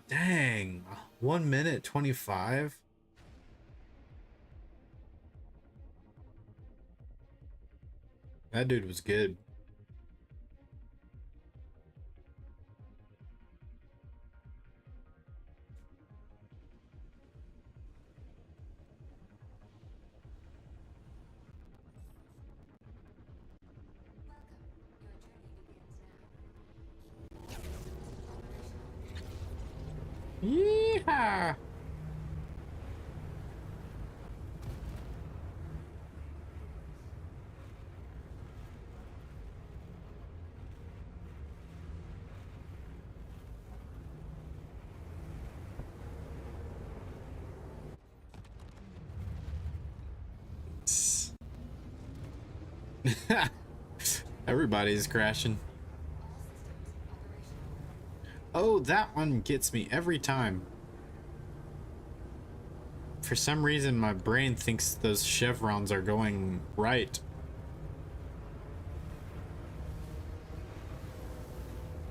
Dang, 1 minute 25. That dude was good. Yeehaw! Everybody's crashing. Oh, that one gets me every time. For some reason, my brain thinks those chevrons are going right.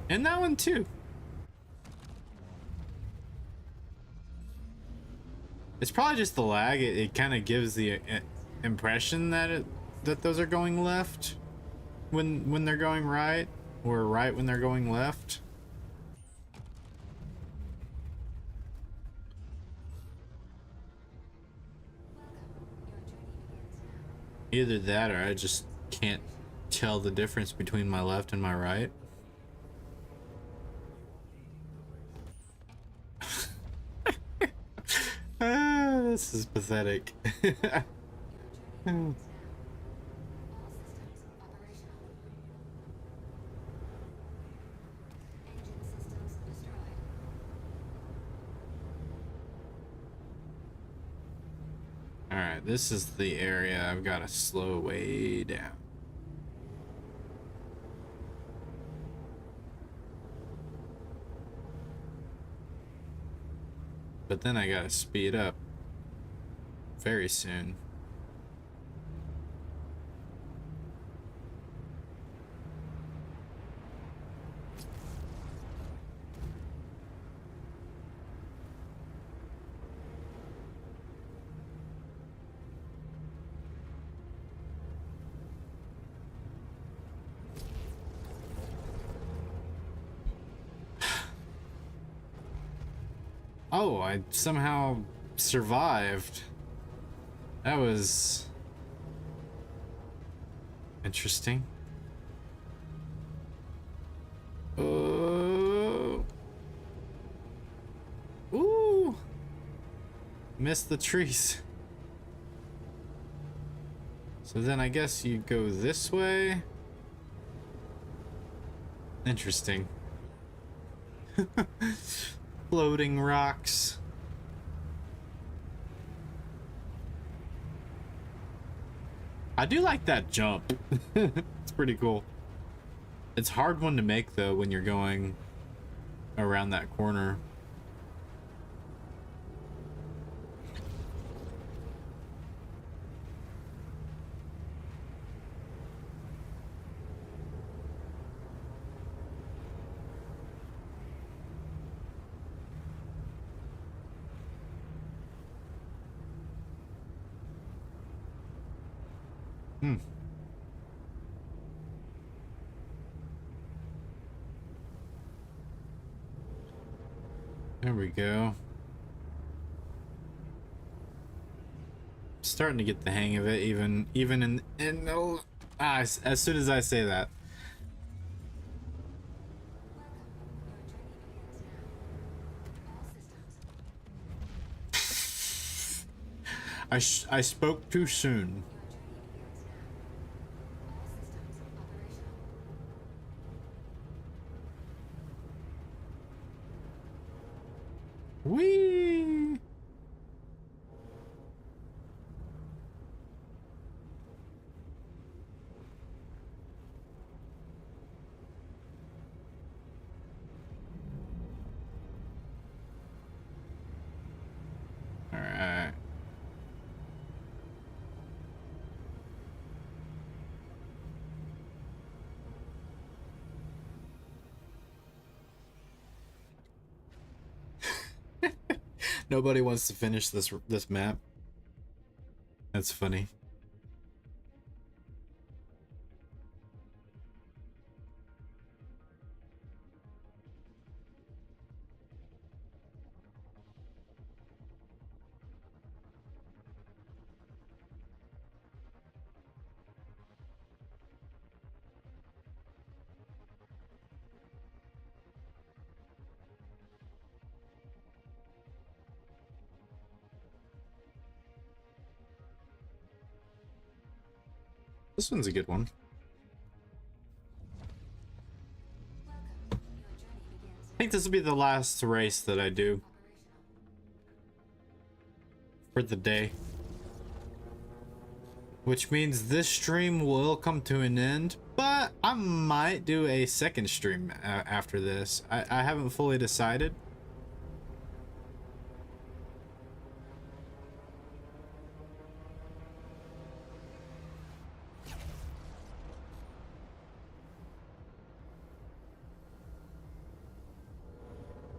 And that one too. It's probably just the lag. It kind of gives the impression that those are going left when they're going right, or right when they're going left. Either that, or I just can't tell the difference between my left and my right. This is pathetic. Alright, this is the area I've got to slow way down. But then I gotta speed up very soon. Oh, I somehow survived. That was interesting. Oh. Ooh. Missed the trees. So then I guess you go this way. Interesting. Floating rocks. I do like that jump. It's pretty cool. It's a hard one to make though when you're going around that corner. There we go. Starting to get the hang of it, even in as soon as I say that. I spoke too soon. Whee! All right. Nobody wants to finish this map. That's funny. This one's a good one. I think this will be the last race that I do for the day. Which means this stream will come to an end, but I might do a second stream after this. I haven't fully decided.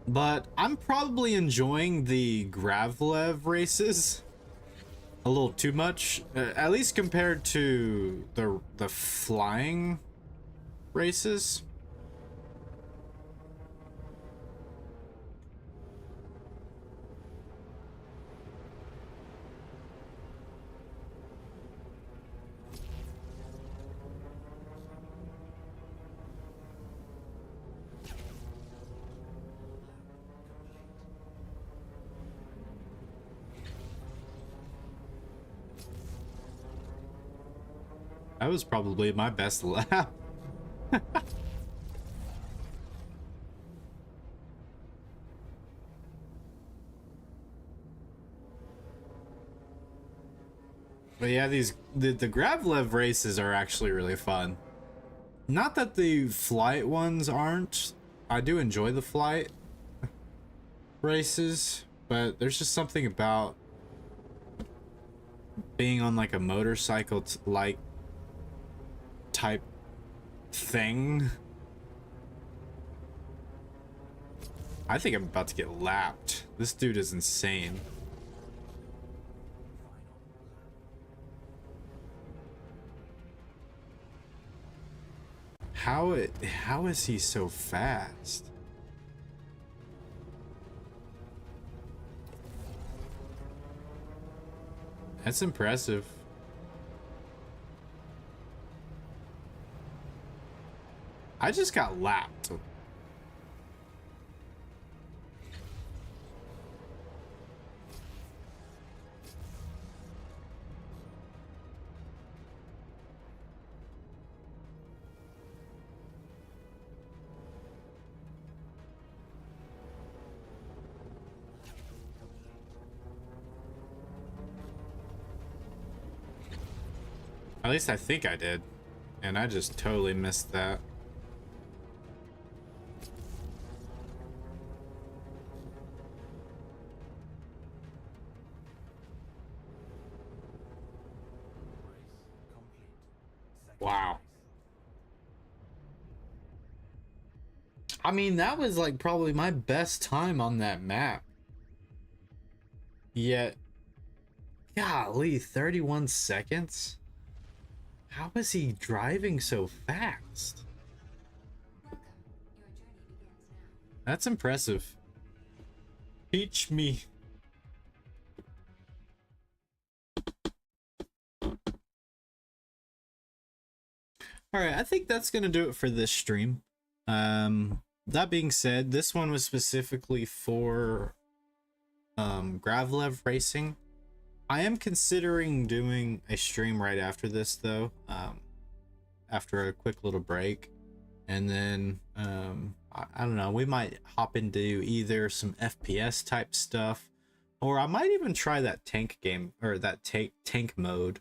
But I'm probably enjoying the Gravlev races a little too much, at least compared to the flying races. That was probably my best lap. But yeah, the Gravlev races are actually really fun. Not that the flight ones aren't. I do enjoy the flight races, but there's just something about being on like a motorcycle like type thing. I think I'm about to get lapped. This dude is insane. How is he so fast? That's impressive. I just got lapped. At least I think I did. And I just totally missed that. Wow. I mean, that was like probably my best time on that map. Yet, golly, 31 seconds? How is he driving so fast? That's impressive. Teach me. Alright, I think that's gonna do it for this stream. That being said, this one was specifically for Gravlev Racing. I am considering doing a stream right after this though, after a quick little break, and then I don't know, we might hop into either some FPS type stuff, or I might even try that tank game, or that tank mode.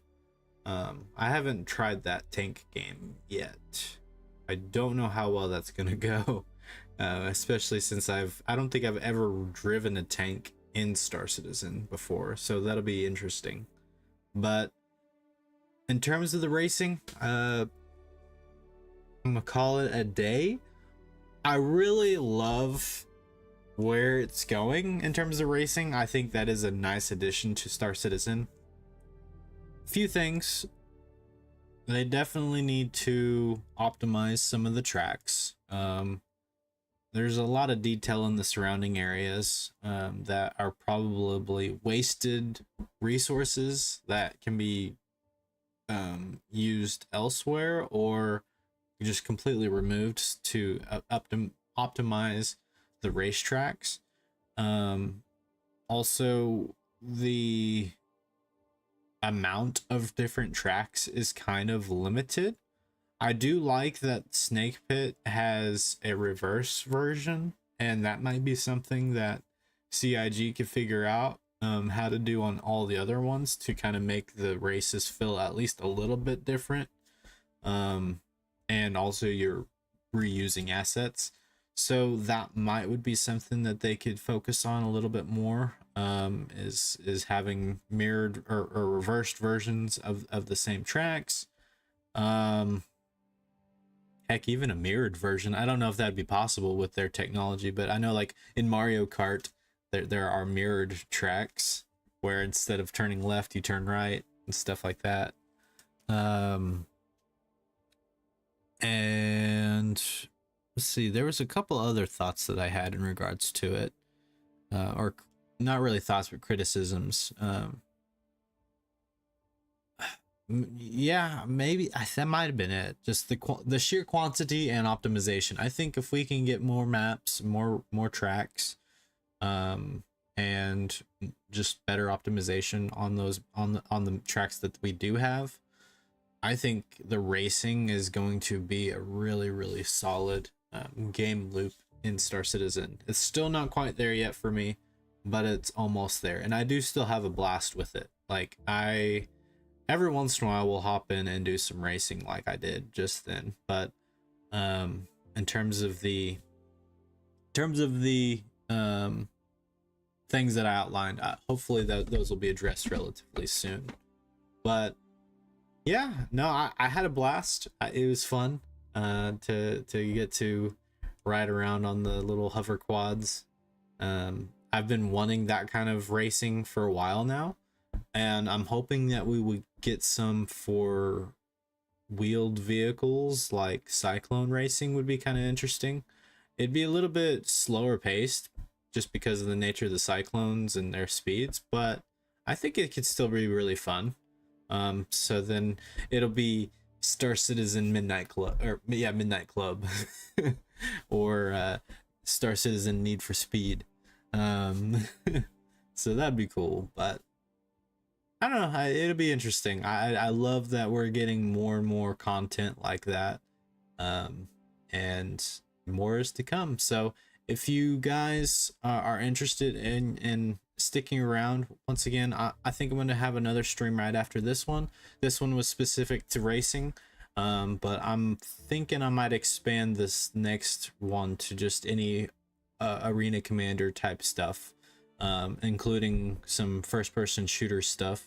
I haven't tried that tank game yet. I don't know how well that's gonna go, especially since I don't think I've ever driven a tank in Star Citizen before, so that'll be interesting. But in terms of the racing, I'm gonna call it a day. I really love where it's going in terms of racing. I think that is a nice addition to Star Citizen. Few things. They definitely need to optimize some of the tracks. There's a lot of detail in the surrounding areas that are probably wasted resources that can be used elsewhere, or just completely removed to optimize the racetracks. Also, the amount of different tracks is kind of limited. I do like that Snake Pit has a reverse version, and that might be something that CIG could figure out how to do on all the other ones to kind of make the races feel at least a little bit different. And also you're reusing assets, so that would be something that they could focus on a little bit more, is having mirrored or reversed versions of the same tracks. Heck, even a mirrored version. I don't know if that'd be possible with their technology, but I know like in Mario Kart there are mirrored tracks where instead of turning left you turn right and stuff like that. And let's see, there was a couple other thoughts that I had in regards to it, or not really thoughts but criticisms. Yeah, maybe that might have been it. Just the sheer quantity and optimization. I think if we can get more maps, more tracks, and just better optimization on those on the tracks that we do have, I think the racing is going to be a really solid game loop in Star Citizen. It's still not quite there yet for me, but it's almost there, and I do still have a blast with it. Like, every once in a while will hop in and do some racing like I did just then, but in terms of the things that I outlined, hopefully those will be addressed relatively soon. But yeah, no, I had a blast. It was fun to get to ride around on the little hover quads. I've been wanting that kind of racing for a while now, and I'm hoping that we would get some for wheeled vehicles. Like cyclone racing would be kind of interesting. It'd be a little bit slower paced just because of the nature of the cyclones and their speeds, but I think it could still be really fun. So then it'll be Star Citizen Midnight Club, or yeah, Midnight Club, or Star Citizen Need for Speed. So that'd be cool, but I don't know. It'll be interesting. I love that we're getting more and more content like that, and more is to come. So if you guys are interested in sticking around, once again, I think I'm going to have another stream right after this one. This one was specific to racing, but I'm thinking I might expand this next one to just any arena commander type stuff, including some first-person shooter stuff,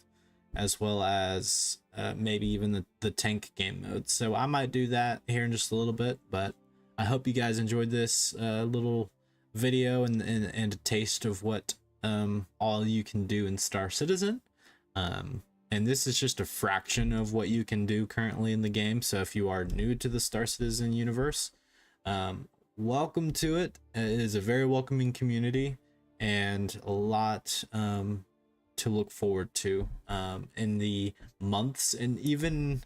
as well as maybe even the tank game mode. So I might do that here in just a little bit, but I hope you guys enjoyed this little video and a taste of what all you can do in Star Citizen. And this is just a fraction of what you can do currently in the game. So if you are new to the Star Citizen universe, welcome to it. It is a very welcoming community and a lot to look forward to in the months and even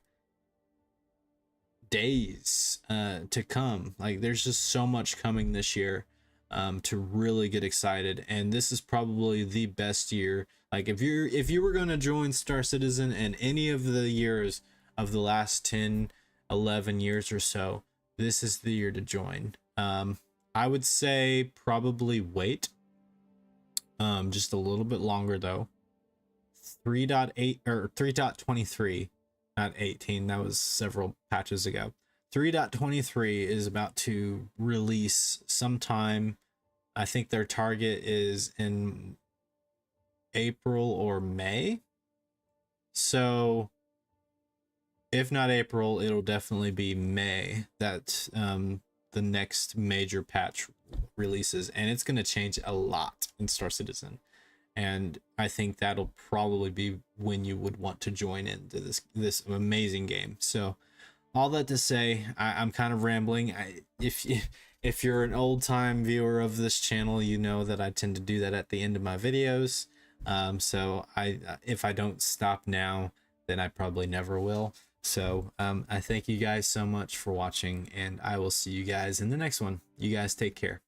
days to come. Like, there's just so much coming this year. to really get excited. And this is probably the best year. Like if you were going to join Star Citizen in any of the years of the last 10, 11 years or so, this is the year to join. I would say probably wait just a little bit longer though. 3.8 or 3.23, not 18, that was several patches ago. 3.23 is about to release sometime. I think their target is in April or May. So if not April, it'll definitely be May that the next major patch releases, and it's going to change a lot in Star Citizen. And I think that'll probably be when you would want to join into this amazing game. So all that to say, I'm kind of rambling. If you're an old time viewer of this channel, you know that I tend to do that at the end of my videos. So if I don't stop now, then I probably never will. So I thank you guys so much for watching, and I will see you guys in the next one. You guys take care.